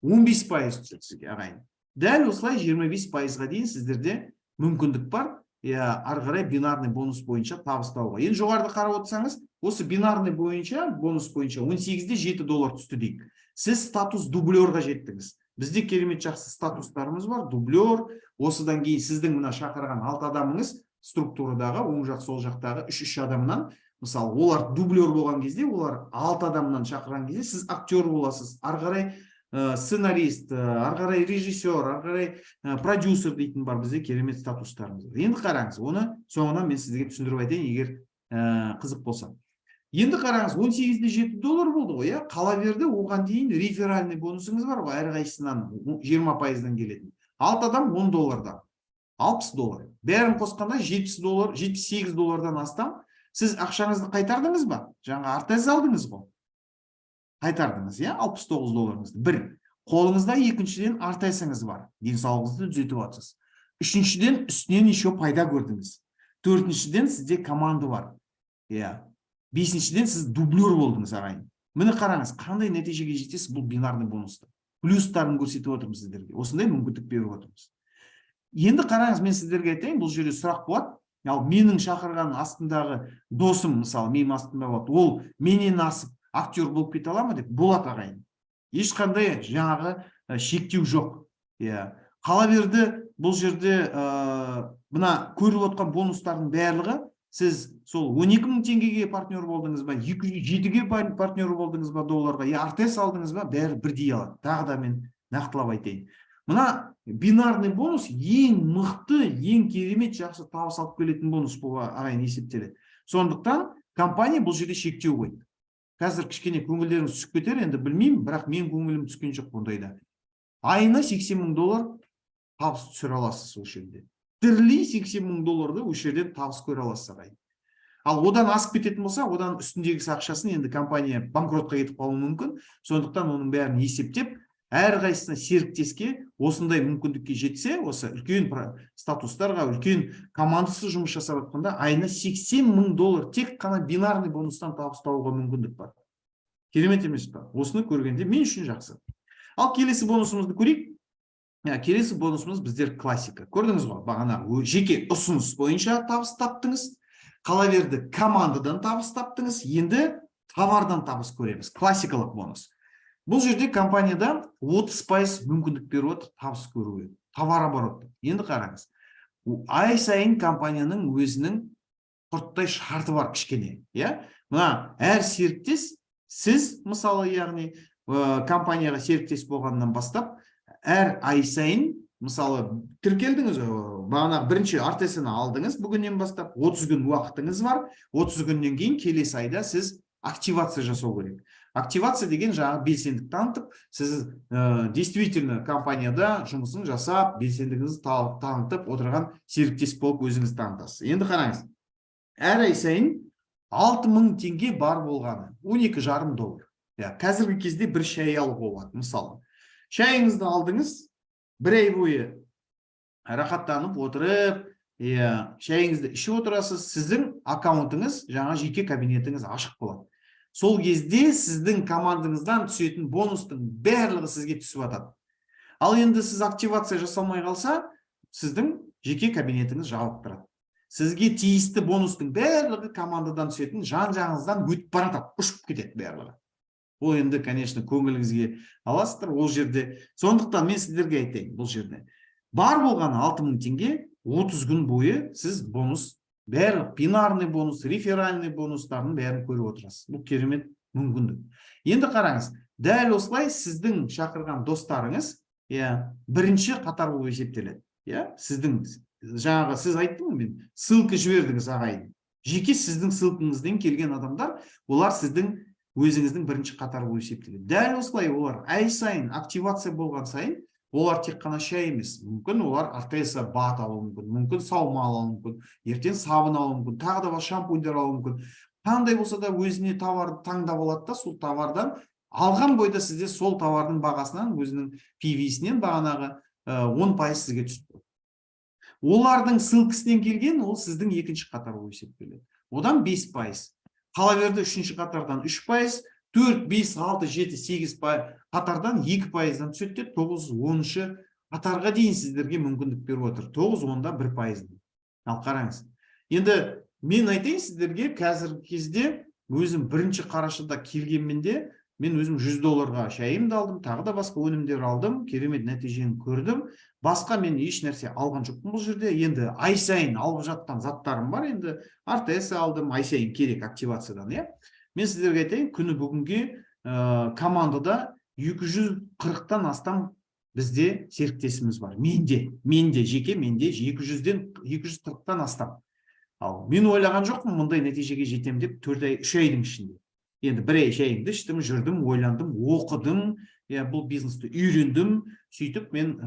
S1: 15% түседі сізге, ағайын. Дәл осылай 25%-ға дейін сіздерде мүмкіндік бар, ары қарай бинарный бонус бойынша табыстауға. Енді жоғарыда қарап отырсаңыз, осы бинарный бойынша, бонус бойынша 18-де $7 түсті дейік. Сіз статус дублерға жеттіңіз. Бізде керемет жақсы статустарымыз бар, дублер. Осыдан кейін сіздің мына шақырған 6 адамыңыз структурадағы, оң жақ, сол жақтағы 3 адамнан, мысалы, олар дублер болған кезде, олар 6 адамнан шақырған кезде, сіз актер боласыз. Ары қарай сценарист, ары қарай режиссер, ары қарай продюсер дейтін бар бізде керемет статустарымыз. Енді қараңыз, оны соңынан мен сізге түсіндіріп айтайын, егер қызық болса. Енді қараңыз, 18-де $7 болды ғой, қала берді, оған дейін реферальный бонусыңыз бар ғой, әрқайсысынан 20%-дан келетін. 6 адам $10-дан, $60. Бәрін қосқанда $70, $78-дан астам. Сіз ақшаңызды қайтардыңыз ба? Жаңа артез алдыңыз ғой. Қайтардыңыз, $69-ыңызды. Бір, қолыңызда екіншіден артесіңіз бар. Денсаулығыңызды түзетіп отырсыз. Үшіншіден үстінен еще пайда көрдіңіз. Төртіншіден сізде команда бар. Бесіншіден сіз дублер болдыңыз, ағайын. Міне қараңыз, қандай нәтижеге жетесіз бұл бинарный бонусты. Плюстарын көрсетіп отырмыз сіздерге. Осындай мүмкіндік беріп отырмыз. Енді қараңыз, мен сіздерге айтайын, бұл жерде сұрақ болады. Ал менің шақырған астындағы досым, мысалы, менің астымда болады, ол менен асып актер болып кете ала ма деп? Болады, ағайын. Ешқандай жаңағы шектеу жоқ. Қала берді, бұл жерде мына көріп отқан бонустардың барлығы, сіз сол 12.000 теңгеге партнер болдыңыз ба, 207-ге партнер болдыңыз ба долларға, артес алдыңыз ба, бәрі бірдей алады. Тағы да мен нақтылап айтайын. Мына бинарный бонус ең мықты, ең керемет жақсы табыс алып келетін бонус бұл ағайын есептеледі. Сондықтан компания бұл жерде шектеу қойды. Қазір кішкене көңілдеріңіз түсіп кетер, енді білмеймін, бірақ мен көңілім түскен жоқ бұндайда. Айына $80,000 табыс түсіре аласыз осы жерде. Тірли $80,000 осы жерден табыс көре аласыз ағайын. Ал одан асып кететін болса, одан үстіндегі ақшасын енді компания банкротқа кетіп қалуы мүмкін. Сондықтан оның бәрін есептеп, әрқайсысына серіктеске осындай мүмкіндікке жетсе, осы үлкен статустарға, үлкен командасы жұмыс жасап жатқанда айына $80,000 тек қана бинарный бонустан табыстауға мүмкіндік бар. Керемет емес па? Осыны көргенде мен үшін жақсы. Ал келесі бонусымызды көрейік. Келесі бонусымыз біздер классика. Көрдіңіз ғой, бағана жеке ұсыныс бойынша табыс таптыңыз, қала берді командадан табыс таптыңыз, енді товардан табыс көреміз. Классикалық бонус. Бұл жерде компанияда 30% мүмкіндік беріп отыр табыс көруге, товар оборотты. Енді қараңыз. Ай сайын компанияның өзінің құрттай шарты бар кішкене, иә? Мына әр серіктес, сіз мысалы, яғни компанияға серіктес болғаннан бастап, әр ай сайын, мысалы, тіркелдіңіз, бағана бірінші артесіні алдыңыз, бүгіннен бастап 30 күн уақытыңыз бар, 30 күннен кейін келесі айда сіз активация жасау керек. Активация деген жаңа белсендік танытып, сіз действительно компанияда жұмысын жасап, белсендігіңізді танытып отырған серіктес болып өзіңіз танытасыз. Енді қараңыз, әр ай сайын 6,000 теңге бар болғаны, $12,5. Қазіргі кезде бір шай алуға болады, мысалы. Шайыңызды алдыңыз, бір ай бойы рахаттанып отырып, шайыңызды ішіп отырасыз, сіздің аккаунтыңыз, жаңа жеке кабинетіңіз ашық болады. Сол кезде сіздің командаңыздан түсетін бонустың барлығы сізге түсіп жатады. Ал енді сіз активация жасалмай қалса, сіздің жеке кабинетіңіз жабылып тұрады. Сізге тиісті бонустың барлығы командадан түсетін жан-жағыңыздан өтіп баратады, ұшып кетеді барлығы. Ол енді, конечно, көңіліңізге аласыздар ол жерде. Сондықтан мен сіздерге айтайын, бұл жерде бар болған 6,000 теңге 30 күн бойы сіз бонус, барлық бинарный бонус, реферальный бонустарын бәрін көріп отырасыз. Бұл керемет мүмкіндік. Енді қараңыз, дәл осылай сіздің шақырған достарыңыз бірінші қатар болып есептеледі. Сіздің жаңағы сіз айттым мен, ссылка жібердіңіз ағайын. Жеке сіздің ссылкаңыздан келген адамдар, олар сіздің өзіңіздің бірінші қатар болып есептеледі. Дәл осылай олар ай сайын активация болған сайын, олар тек қана шай емес, мүмкін олар артеса бат алуы мүмкін, мүмкін саума алуы мүмкін, ертең сабын алуы мүмкін, тағы да шампуньдар алуы мүмкін. Қандай болса да өзіне товарды таңдап алады да, сол товардан алған бойда сізде сол товардың бағасынан, өзінің PV-сінен бағанағы 10% сізге түсіп. Олардың ссылкасынан келген, ол сіздің екінші қатар болып есептеледі. Одан 5%. Қала берді үшінші қатардан 3%, 4, 5, 6, 7, 8% қатардан 2%-дан түседі, 9, 10 қатарға дейін сіздерге мүмкіндік беріп отыр. 9, 10-да 1%. Ал қараңыз. Енді мен айтайын сіздерге, қазіргі кезде өзім бірінші қарашада келгенменде, мен өзім $100 шайымды алдым, тағы да басқа өнімдер алдым, керемет нәтижені көрдім. Басқа мен еш нәрсе алған жоқпын бұл жерде. Енді ай сайын алып жатқан заттарым бар. Енді артес алдым, ай сайын керек активациядан. Мен сіздерге айтайын, күні бүгінге командада 240-тан астам бізде серіктесіміз бар. Менде жеке 240-тан астам. Ал мен ойлаған жоқпын мұндай нәтижеге жетем деп 3 айдың ішінде. Енді бір ай шайымды іштім, жүрдім, ойландым, оқыдым, бұл бизнесті үйрендім. Сөйтіп мен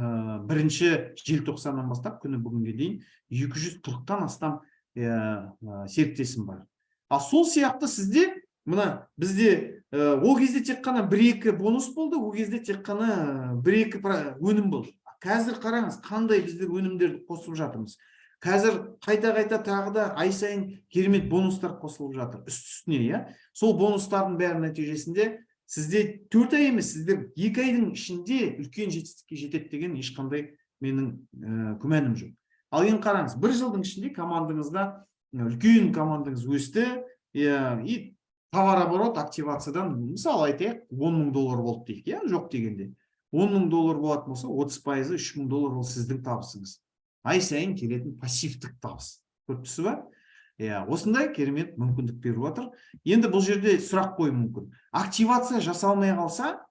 S1: 1 желтоқсаннан бастап күні бүгінге дейін 240-тан астам серіктесім бар. Ал сол сияқты сізде, мына бізде ол кезде тек қана 1-2 бонус болды, ол кезде тек қана 1-2 өнім болды. Қазір қараңыз, қандай біздер өнімдерді қосып жатырмыз. Қазір қайта-қайта тағы да ай сайын керемет бонустар қосылып жатыр. Үст-үстіне, сол бонустардың бәрі нәтижесінде сізде 4 ай емес, сіздер 2 айдың ішінде үлкен жетістікке жетеді деген ешқандай менің күмәнім жоқ. Ал енді қараңыз, 1 жылдың ішінде командаңызда үлкен командаңыз өсті, и товар оборот активациядан, мысалы айтайық, $10,000 болды дейік, жоқ дегенде. $10,000 болатын болса, 30%, $3,000 ол сіздің табысыңыз. Ай сайын келетін пассивтік табыс. Көрдіңіз ба? Осындай керемет мүмкіндік беріп отыр. Енді бұл жерде сұрақ қою мүмкін. Активация жасалмай қалса,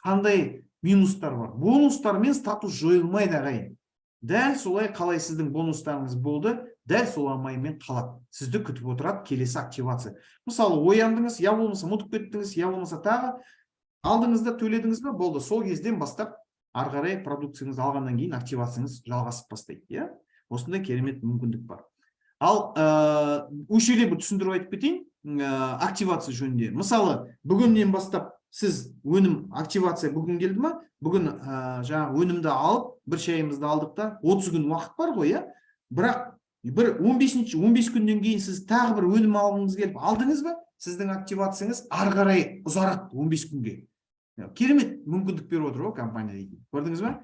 S1: қандай минустар бар? Бонустар мен статус жойылмайды ағайын. Дәл солай қалай сіздің бонустарыңыз болды, дәл солаймен қалады. Сізді күтіп отырады келесі активация. Мысалы, ояндыңыз, я болмаса ұмытып кеттіңіз, я болмаса тағы алдыңызда төледіңіз бе, болды. Сол кезден бастап арғарай продукцияңызды алғаннан кейін активацияңыз жалғасып бастайды. Осындай керемет мүмкіндік бар. Ал өшеле бір түсіндіріп айтып кетейін активация жөнінде. Мысалы, бүгіннен бастап сіз өнім активация бүгін келді ма? Бүгін жаңағы өнімді алып, бір шайымызды алдық та 30 күн уақыт бар ғой, иә? Бірақ бір 15 күннен кейін сіз тағы бір өнім алғыңыз келіп алдыңыз ба? Сіздің активацияңыз ары қарай ұзарады 15 күнге. Керемет мүмкіндік беріп отыр ғой компания дейтін. Көрдіңіз ба?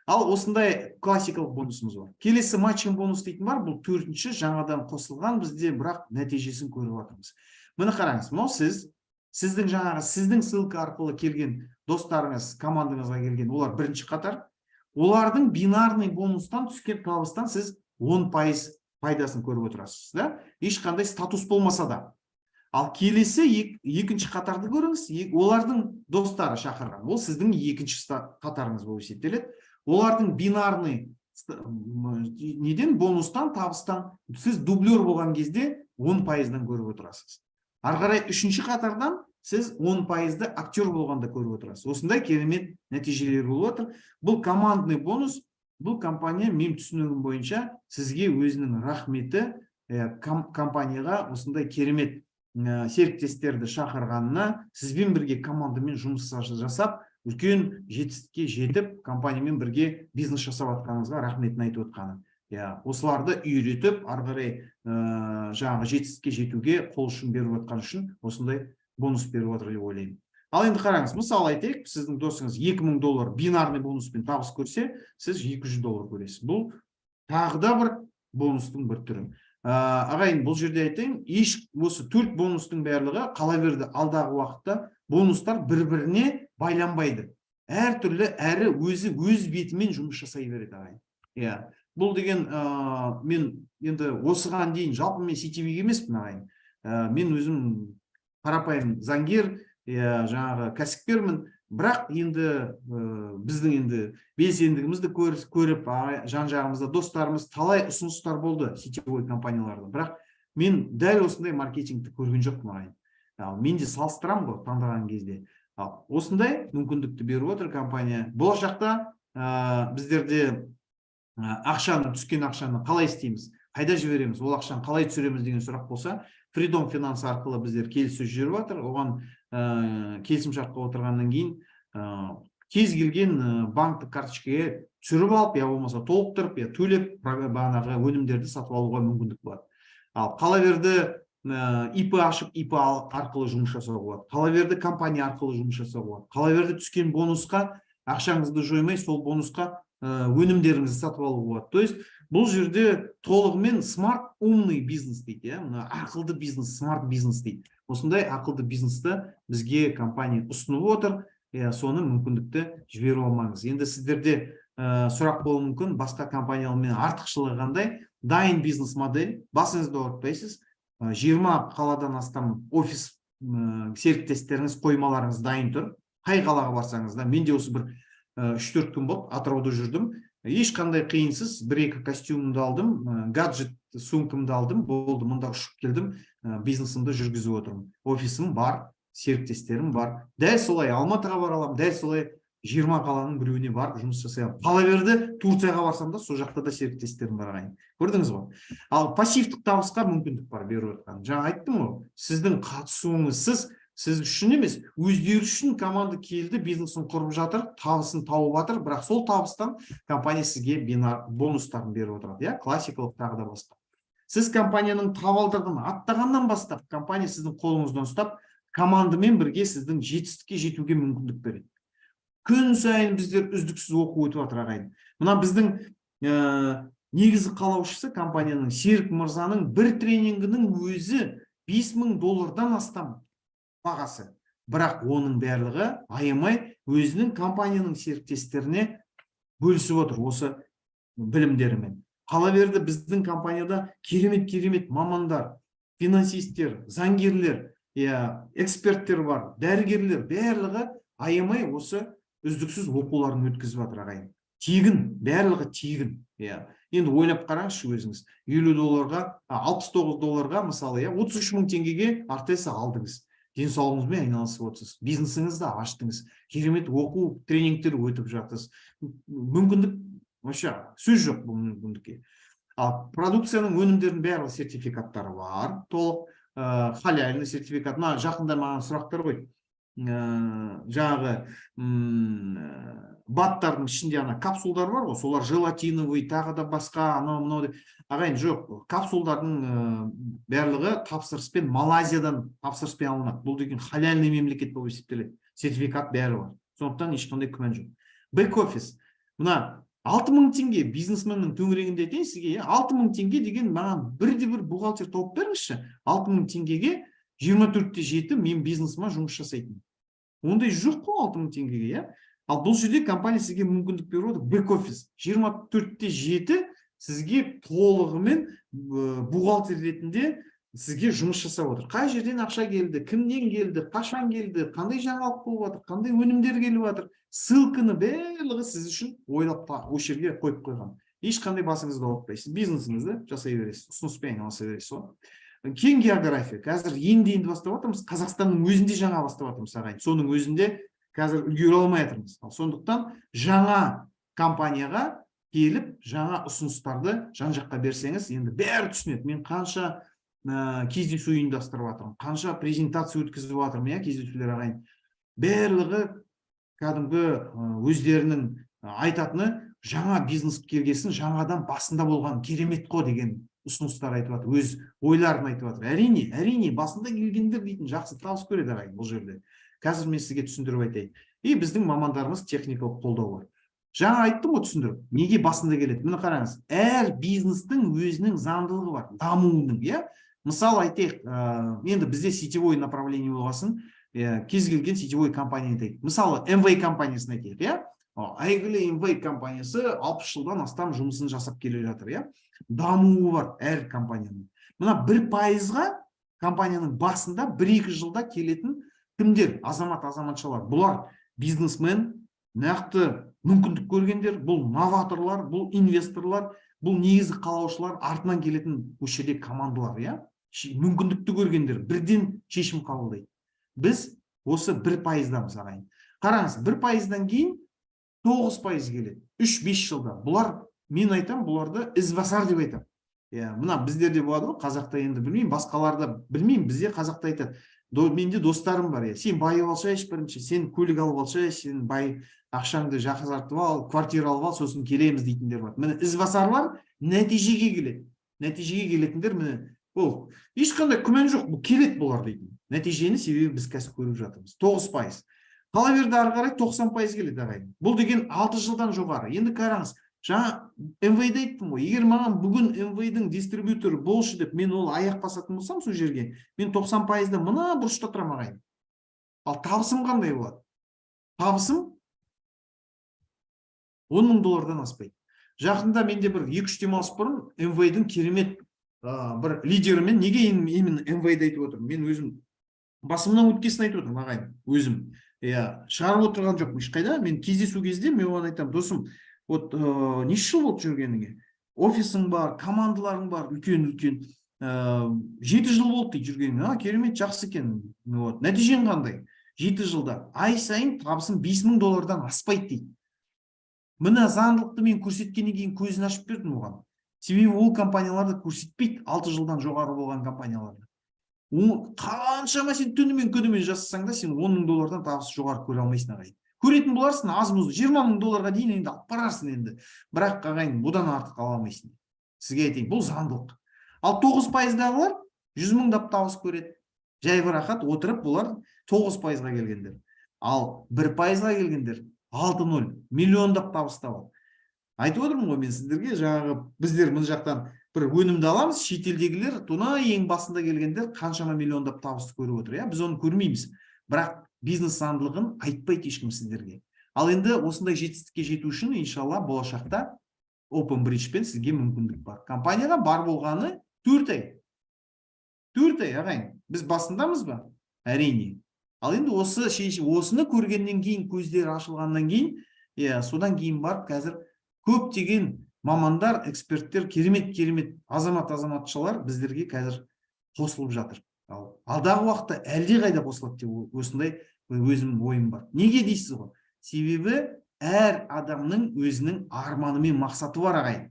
S1: Ал осындай классикалық бонусымыз бар. Келесі матчинг бонус дейтін бар. Бұл 4-ші жаңадан қосылған, бізде бірақ нәтижесін көріп жатырмыз. Міне қараңыз, мынау сіздің ссылка арқылы келген достарыңыз, командаңызға келген, олар бірінші қатар. Олардың бинарный бонустан түскен табыстан сіз 10% пайдасын көріп отырасыз, да? Ешқандай статус болмаса да. Ал келесі екінші қатарды көріңіз, олардың достары шақырған. Ол сіздің екінші қатарыңыз болып есептеледі. Олардың бинарный бонустан, табыстан сіз дублер болған кезде 10%-дан көріп отырасыз. Ары қарай үшінші қатардан сіз 10%-ды актер болғанда көріп отырасыз. Осындай керемет нәтижелер болып отыр. Бұл командный бонус, бұл компания мен түсінігім бойынша сізге өзінің рахметі, компанияға осындай керемет серіктестерді шақырғанына, сізбен бірге командамен жұмыс жасап, үлкен жетістікке жетіп, компаниямен бірге бизнес жасап жатқаныңызға рахметін айтып отқаны. Осыларды үйретіп, ары қарай жаңағы жетістікке жетуге қол ұшын беріп отқан үшін осындай бонус беріп отыр деп ойлаймын. Ал енді қараңыз, мысалы айтайық, сіздің досыңыз $2000 бинарный бонуспен табыс көрсе, сіз $200 көресіз. Бұл тағы да бір бонустың бір түрі. Ағайын, бұл жерде айтайын, осы 4 бонустың барлығы қала берді алдағы уақытта бонустар бір-біріне байланбайды. Әртүрлі әрі өз бетімен жұмыс жасай береді, ағайын. Бұл деген, мен енді осыған дейін жалпы мен CTV емеспін, ағайын. Мен өзім қарапайым заңгер, жаңағы кәсіпкермін. Бірақ енді біздің енді белсендігімізді көріп, жан-жағымызда достарымыз талай ұсыныстар болды сетевой компанияларда. Бірақ мен дәл осындай маркетингті көрген жоқпын, ағайын. Мен де салыстырам ғой таңдаған кезде. Осындай мүмкіндікті беріп отыр компания. Болашақта біздерде түскен ақшаны қалай істейміз, қайда жібереміз, ол ақшаны қалай түсіреміз деген сұрақ болса, Freedom Finance арқылы біздер келіссөз жүріп жатыр. Оған келісімшартқа отырғаннан кейін кез келген банктік карточкаға түсіріп алып, я болмаса толықтырып, я төлеп, бағанағы өнімдерді сатып алуға мүмкіндік болады. Ал қала берді ИП ашып, ИП арқылы жұмыс жасауға болады. Қала берді компания арқылы жұмыс жасауға болады. Қала берді түскен бонусқа ақшаңызды жоймай, сол бонусқа өнімдеріңізді сатып алуға болады. То есть бұл жерде толығымен смарт умный бизнес дейді, ақылды бизнес, смарт бизнес дейді. Осындай ақылды бизнесті бізге компания ұсынып отыр, соны мүмкіндікті жіберіп алмаңыз. Енді сіздерде сұрақ болуы мүмкін, басқа компаниялармен артықшылығы қандай? Дайын бизнес модель, басыңызды ауыртпайсыз, 20 қаладан астам офис серіктестеріңіз, қоймаларыңыз дайын тұр. Қай қалаға барсаңыз да, мен де осы бір 3-4 күн болып Атырауда жүрдім. Ешқандай қиынсыз 1-2 костюмымды алдым, гаджет сумкамды алдым, болды, мұнда ұшып келдім, бизнесімді жүргізіп отырмын. Офисім бар, серіктестерім бар. Дәл солай Алматыға бара аламын, дәл солай 20 қаланың біреуіне барып жұмыс жасай аламын. Қала берді Турцияға барсам да, сол жақта да серіктестерім бар, ағайын. Көрдіңіз ғой? Ал пассивтік табысқа мүмкіндік бар беріп отқан. Жаңа айттым ғой, сіздің қатысуыңызсыз, сіз үшін емес, өздері үшін команда келді, бизнесін құрып жатыр, табысын тауып жатыр, бірақ сол табыстан компания сізге бонустарын беріп отырады, классикалық тағы да басқа. Сіз компанияның табалдырығын аттағаннан бастап, компания сіздің қолыңыздан ұстап, командамен бірге сіздің жетістікке жетуге мүмкіндік береді. Күн сайын біздер үздіксіз оқу өтіп жатыр, ағайын. Мына біздің негізі қалаушысы компанияның Серік Мырзаның бір тренингінің өзі $5000 астам бағасы. Бірақ оның барлығы аямай өзінің компанияның серіктестеріне бөлісіп отыр осы білімдерімен. Қала берді біздің компанияда керемет мамандар, финансистер, заңгерлер, эксперттер бар, дәрігерлер, барлығы аямай осы үздіксіз оқуларын өткізіп жатыр, ағайын. Тегін, барлығы тегін. Енді ойлап қараңызшы өзіңіз. $50, $69 мысалы, $33 000 теңгеге артеса алдыңыз. Денсаулығыңызбен айналысып отырсыз, бизнесіңізді аштыңыз, керемет оқу, тренингтер өтіп жатырсыз. Мүмкіндік, вообще сөз жоқ бұл мүмкіндікке. Ал продукцияның өнімдерінің барлық сертификаттары бар, толық халяльный сертификат. Жақында маған сұрақтар қойды. жаңағы баттардың ішінде ана капсулдар бар ғой, солар желатиновый, тағы да басқа анау мынау деп. Ағайын, жоқ, капсулдардың барлығы тапсырыспен Малайзиядан тапсырыспен алынады. Бұл деген халяльный мемлекет болып есептеледі. Сертификат бәрі бар. Сондықтан ешқандай күмән жоқ. Бэк-офис. Мына 6000 теңге бизнесменнің төңірегінде айтайын сізге, 6000 теңге деген маған бірде-бір бухгалтер тауып беріңізші. 6000 теңгеге 24/7 мен бизнесіме жұмыс жасайтын. Ондай жоқ қой 6000 теңгеге, иә. Ал бұл жерде компания сізге мүмкіндік беріп отыр. Бэк-офис 24/7 сізге толығымен бухгалтер ретінде сізге жұмыс жасап отыр. Қай жерден ақша келді, кімнен келді, қашан келді, қандай жаңалық болып жатыр, қандай өнімдер келіп жатыр, ссылканы барлығы сіз үшін ойлап осы жерге қойып қойған. Ешқандай басыңызды ауыртпайсыз, бизнесіңізді жасай бересіз, ұсыныспен айналыса бересіз ғой. Кең география. Қазір енді бастап жатырмыз. Қазақстанның өзінде жаңа бастап жатырмыз ағайын. Соның өзінде қазір үлгере алмай жатырмыз. Сондықтан жаңа компанияға келіп, жаңа ұсыныстарды жан-жаққа берсеңіз, енді бәрі түсінеді. Мен қанша кездесу ұйымдастырып жатырмын, қанша презентация өткізіп жатырмын, иә, кездесулер ағайын. Барлығы кәдімгі өздерінің айтатыны жаңа бизнес келгесін жаңадан басында болған керемет қой деген ұсыныстар айтып жатыр, өз ойларын айтып жатыр. Әрине, басында келгендер дейтін жақсы табыс көреді ағайын бұл жерде. Қазір мен сізге түсіндіріп айтайын. Біздің мамандарымыз техникалық қолдау бар. Жаңа айттым ғой түсіндіріп, неге басында келеді? Міне қараңыз, әр бизнестің өзінің заңдылығы бар, дамуының, иә. Мысал айтайық, енді бізде сетевой направление болғасын, кез келген сетевой компанияны айтайық. Мысалы, MV компаниясын айтайық, иә. Әйгілі MV компаниясы 60 жылдан астам жұмысын жасап келе жатыр, иә. Дамуы бар әр компанияның. Мына 1%-ға компанияның басында 1-2 жылда келетін кімдер? Азамат-азаматшалар. Бұлар бизнесмен, нақты мүмкіндік көргендер, бұл новаторлар, бұл инвесторлар, бұл негізі қалаушылар, артынан келетін өшеде командалар, иә. Мүмкіндікті көргендер бірден шешім қабылдайды. Біз осы 1%-дамыз ағайын. Қараңыз, 1%-дан кейін 9% келеді. 3-5 жылда. Бұлар, мен айтам, бұларды ізбасар деп айтам. Мына біздерде болады ғой, қазақта енді білмеймін, басқаларда білмеймін, бізде қазақта айтады. Менде достарым бар, сен байып алшайшы бірінші, сен көлік алып алшайшы, сен бай ақшаңды жақсартып ал, квартира алып ал, сосын келеміз дейтіндер бар. Міне ізбасарлар нәтижеге келеді. Нәтижеге келетіндер, міне, ол ешқандай күмән жоқ, бұл келеді бұлар дейтін. Нәтижені себебі біз қазір көріп жатырмыз. 9%. Қала берді ары қарай 90% келеді ағайын. Бұл деген 6 жылдан жоғары. Енді қараңыз, жаңа MV-ді айттым ғой, егер маған бүгін MV-дің дистрибьюторы болшы деп, мен ол аяқ басатын болсам сол жерге, мен 90%-ды мына бұрышта тұрам ағайын. Ал табысым қандай болады? Табысым $10,000-дан аспайды. Жақында менде бір 2-3 демалыс бұрын MV-дің керемет бір лидерімен, неге именно MV-ді айтып отырмын? Мен өзім басымнан өткесін айтып отырмын ағайын, өзім. Шығарып отырған жоқ ешқайда. Мен кездесу кезде мен оған айтамын, досым, неше жыл болды жүргеніңе? Офисың бар, командаларың бар, үлкен-үлкен. 7 жыл болды дейді жүргеніңе. Керемет, жақсы екен. Нәтижең қандай? 7 жылда. Ай сайын табысым $5,000-дан аспайды дейді. Міне заңдылықты мен көрсеткеннен кейін көзін ашып бердім оған. Себебі ол компанияларды көрсетпейді 6 жылдан жоғары болған компанияларды. Қаншама сен түнімен күнімен жасасаң да, сен $10,000-дан табыс жоғары көре алмайсың ағайын. Көретін боларсың, аз-мұз $20,000-ға дейін енді алып барарсың енді. Бірақ ағайын, бұдан артық ала алмайсың. Сізге айтайын, бұл заңдылық. Ал 9%-дағылар 100,000-дап табыс көреді. Жай бір рахат отырып, бұлар 9%-ға келгендер. Ал 1%-ға келгендер 6,0 миллиондап табыс табады. Айтып отырмын ғой мен сіздерге, жаңағы біздер мұн жақтан бір өнімді аламыз, шетелдегілер туна ең басында келгендер қаншама миллиондап табысты көріп отыр, біз оны көрмейміз. Бірақ бизнес заңдылығын айтпайды ешкім сіздерге. Ал енді осындай жетістікке жету үшін, иншалла, болашақта Open Bridge-пен сізге мүмкіндік бар. Компанияға бар болғаны 4 ай. 4 ай, ағайын. Біз басындамыз ба? Әрине. Ал енді осыны көргеннен кейін, көздері ашылғаннан кейін, содан кейін барып қазір көптеген мамандар, эксперттер, керемет азамат-азаматшалар біздерге қазір қосылып жатыр. Алдағы уақытта әлде қайда қосылады деп осындай өзім ойым бар. Неге дейсіз ғой? Себебі әр адамның өзінің арманы мен мақсаты бар ағайын.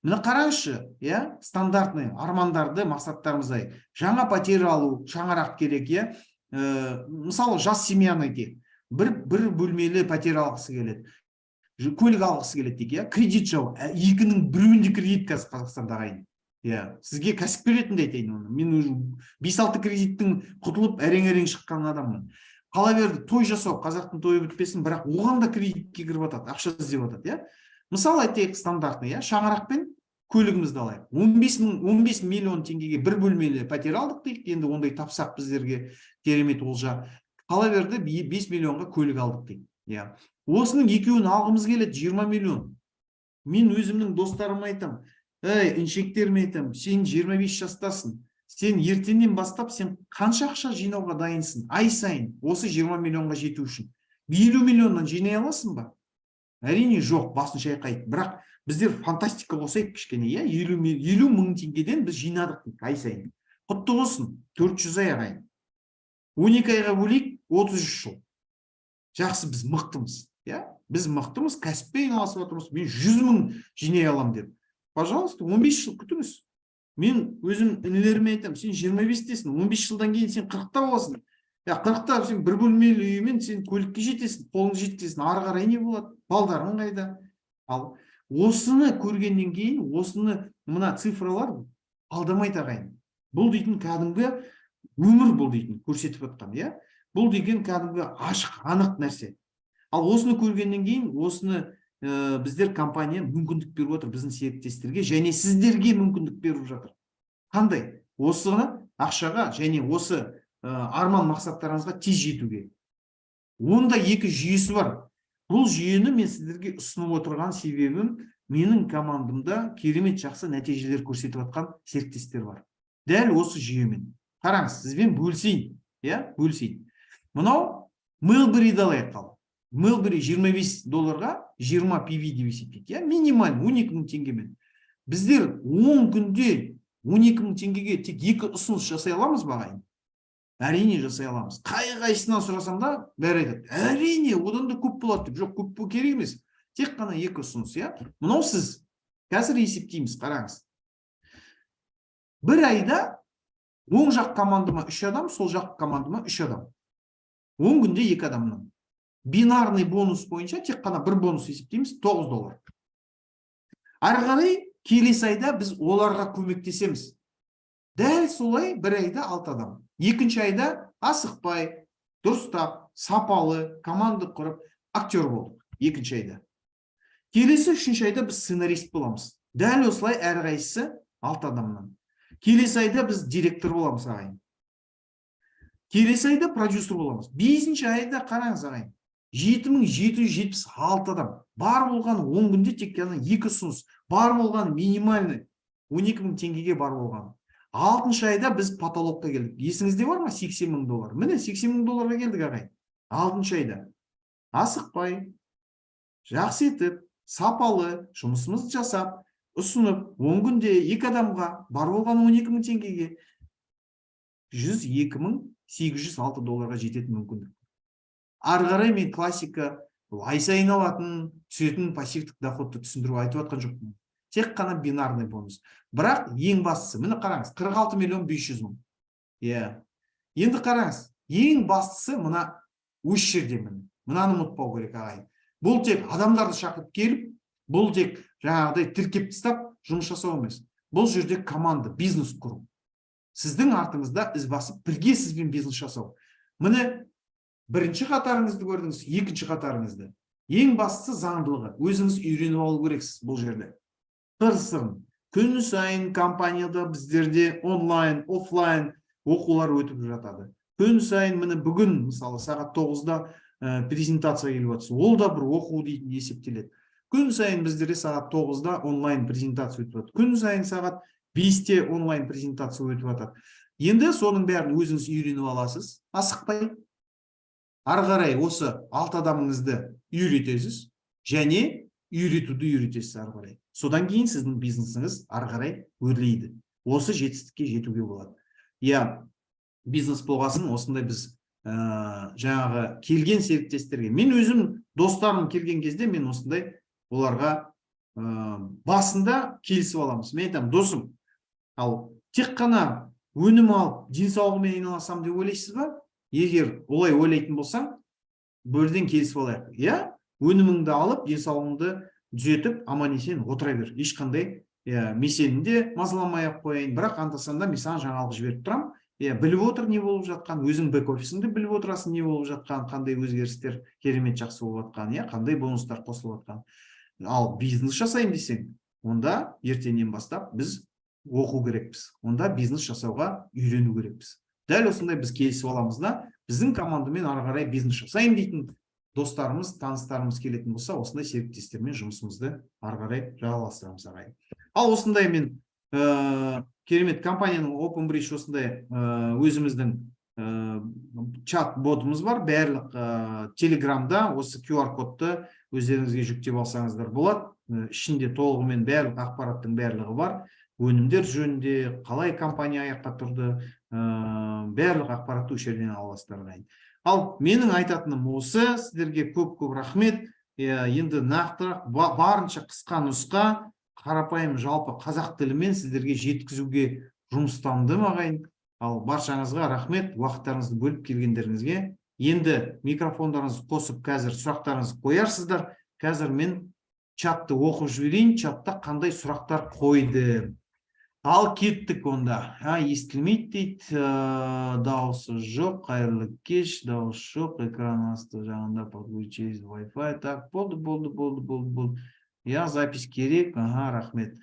S1: Міне қараңызшы, стандартный армандарды, мақсаттарымыздай. Жаңа пәтер алу, шаңырақ керек, мысалы жас семьяны айтайық, бір бөлмелі пәтер алғысы келеді, көлік алғысы келеді дейік, иә, кредит жау, екінің біреуінде кредит қазір Қазақстанда ағайын. Иә, сізге кәсіпкер ретінде айтайын оны. Мен уже 5-6 кредиттің құтылып әрең шыққан адаммын. Қала берді той жасау, қазақтың тойы бітпесін, бірақ оған да кредитке кіріп жатады, ақша іздеп жатады, иә. Мысалы айтайық стандартный, иә, шаңырақпен көлігімізді алайық. 15 миллион теңгеге бір бөлмелі пәтер алдық дейік, енді ондай тапсақ біздерге керемет олжа. Қала берді 5 миллионға көлік алдық дейік. Иә. Осының екеуін алғымыз келеді 20 миллион. Мен өзімнің достарыма айтам, инжектеріме айтам, сен 25 жастасың. Сен ертеңнен бастап сен қанша ақша жинауға дайынсың? Ай сайын осы 20 миллионға жету үшін. 50 миллионнан жинай аласың ба? Әрине жоқ, басын шайқайды. Бірақ біздер фантастика қосайық кішкене, иә, 50 мың теңгеден біз жинадық ай сайын. Құтты болсын, 400 ай ағайын. 12 айға бөлейік, 33 жыл. Жақсы, біз мықтымыз, иә? Біз мықтымыз, кәсіппен айналысып отырмыз. Мен 100 мың жинай алам деп. Пожалуйста, 15 жыл күтіңіз. Мен өзім інілеріме айтам, сен 25-тесің, 15 жылдан кейін сен 40-та боласың. 40-та сен бір бөлмелі үймен сен көлікке жетесің, қолыңды жеткізесің, ары қарай не болады? Балдарың қайда? Ал осыны көргеннен кейін, осыны мына цифралар алдамайды ағайын. Бұл дейтін кәдімгі өмір, бұл дейтін көрсетіп жатқан, иә? Бұл деген кәдімгі ашық, анық нәрсе. Ал осыны көргеннен кейін, осыны біздер компания мүмкіндік беріп отыр біздің серіктестерге, және сіздерге мүмкіндік беріп жатыр. Қандай? Осыны ақшаға және осы арман мақсаттарыңызға тез жетуге. Онда екі жүйесі бар. Бұл жүйені мен сіздерге ұсынып отырған себебім, менің командамда керемет жақсы нәтижелер көрсетіп жатқан серіктестер бар. Дәл осы жүйемен. Қараңыз, сізбен бөлісейін, иә, бөлісейін. Мынау Мелбериді алайық қал. Мелбери 25 долларға 20 PV деп есептейді, иә, минималь 12 мың теңгемен. Біздер 10 күнде 12 мың теңгеге тек 2 ұсыныс жасай аламыз ба ағайын? Әрине жасай аламыз. Қайсынан сұрасам да бәрі айтады. Әрине, одан да көп болады деп. Жоқ, көп керек емес. Тек қана 2 ұсыныс, иә. Мынау сіз. Қазір есептейміз, қараңыз. Бір айда оң жақ командама 3 адам, сол жақ командама 3 адам. 10 күнде 2 адамнан. Бинарный бонус бойынша тек қана бір бонус есептейміз, 9 доллар. Ары қарай келесі айда біз оларға көмектесеміз. Дәл солай бір айда 6 адам. Екінші айда асықпай, дұрыстап, сапалы, команда құрып, актер болдық. Екінші айда. Келесі үшінші айда біз сценарист боламыз. Дәл осылай әрқайсысы 6 адамнан. Келесі айда біз директор боламыз ағайын. Келесі айда продюсер боламыз. 5-ші айда қараңыз ағайын. 7776 адам. Бар болған 10 күнде тек қана 2 ұсыныс. Бар болған минимальный 12 мың теңгеге бар болған. 6-шы айда біз потолокқа келдік. Есіңізде бар ма? 80 мың доллар. Міне 80 мың долларға келдік ағайын. 6-шы айда. Асықпай, жақсы етіп, сапалы жұмысымызды жасап, ұсынып, 10 күнде 2 адамға бар болған 12 мың теңгеге 102 мың 806 долларға жететін мүмкіндік. Ары қарай мен классика ай сайын алатын, түсетін пассивтік доходты түсіндіру айтып жатқан жоқпын. Тек қана бинарный бонус. Бірақ ең бастысы, міне қараңыз, 46 миллион 500 мың. Иә. Енді қараңыз, ең бастысы мына өш жерде міне. Мынаны ұмытпау керек ағайын. Бұл тек адамдарды шақырып келіп, бұл тек жаңағыдай тіркеп тастап жұмыс жасау емес. Бұл жерде команда, бизнес құру. Сіздің артыңызда із басып, бірге сізбен бизнес жасау. Міне бірінші қатарыңызды көрдіңіз, екінші қатарыңызды. Ең бастысы заңдылығы. Өзіңіз үйреніп алу керексіз бұл жерде. Қыр-сырын. Күн сайын компанияда біздерде онлайн, офлайн оқулар өтіп жатады. Күн сайын міне бүгін мысалы сағат 9-да презентация келіп жатса, ол да бір оқу дейтін есептеледі. Күн сайын біздерде сағат 9-да онлайн презентация өтіп жатады. Күн сайын сағат 5-те онлайн презентация өтіп жатады. Енді соның бәрін өзіңіз үйреніп аласыз, асықпай. Ары қарай осы 6 адамыңызды үйретесіз, және үйретуді үйретесіз ары қарай. Содан кейін сіздің бизнесіңіз ары қарай өрлейді. Осы жетістікке жетуге болады. Иә, бизнес болғасын осындай біз жаңағы келген серіктестерге, мен өзім достарым келген кезде мен осындай оларға басында келісіп аламыз. Мен айтамын, досым, ал тек қана өнім алып, денсаулығымен айналасам деп ойлайсыз ба? егер олай ойлайтын болсаң, бірден келісіп алайық. Иә, өніміңді алып, денсаулығыңды түзетіп, аман есен отыра бер. Ешқандай мен сені де мазаламай ақ қояйын, бірақ анда-санда мен саған жаңалық жіберіп тұрамын. Біліп отыр не болып жатқан, өзің бэк-офисіңде біліп отырасың не болып жатқан, қандай өзгерістер керемет жақсы болып жатқан, қандай бонустар қосылып жатқан. Ал бизнес жасаймын десең, онда ертеңнен бастап біз оқу керекпіз. Онда бизнес жасауға үйрену керекпіз. Дәл осындай біз келісіп аламыз да, біздің командамен ары қарай бизнес жасайын дейтін достарымыз, таныстарымыз келетін болса, осындай серіктестермен жұмысымызды ары қарай жалғастырамыз ағайын. Ал осындай мен керемет компанияның OpenBridge осындай өзіміздің чат-ботымыз бар. Барлық Телеграмда осы QR-кодты өздеріңізге жүктеп алсаңыздар болады. Ішінде толығымен барлық ақпараттың барлығы бар. Өнімдер жөнінде, қалай компания аяққа тұрды, барлық ақпаратты осы жерден аласыздар. Ал менің айтатыным осы, сіздерге көп-көп рахмет. Енді нақтырақ барынша қысқа нұсқа, қарапайым жалпы қазақ тілімен сіздерге жеткізуге жұмыстандым ағайын. Ал баршаңызға рахмет, уақыттарыңызды бөліп келгендеріңізге. Енді микрофондарыңызды қосып, қазір сұрақтарыңызды қоярсыздар. Қазір мен чатты оқып жіберейін, чатта қандай сұрақтар қойды. Ал кеттік онда. Естілмейді дейді, дауысы жоқ, қайырлы кеш, дауыс жоқ, экран асты жағында подключить Wi-Fi. Так, болды. Запись керек, рахмет.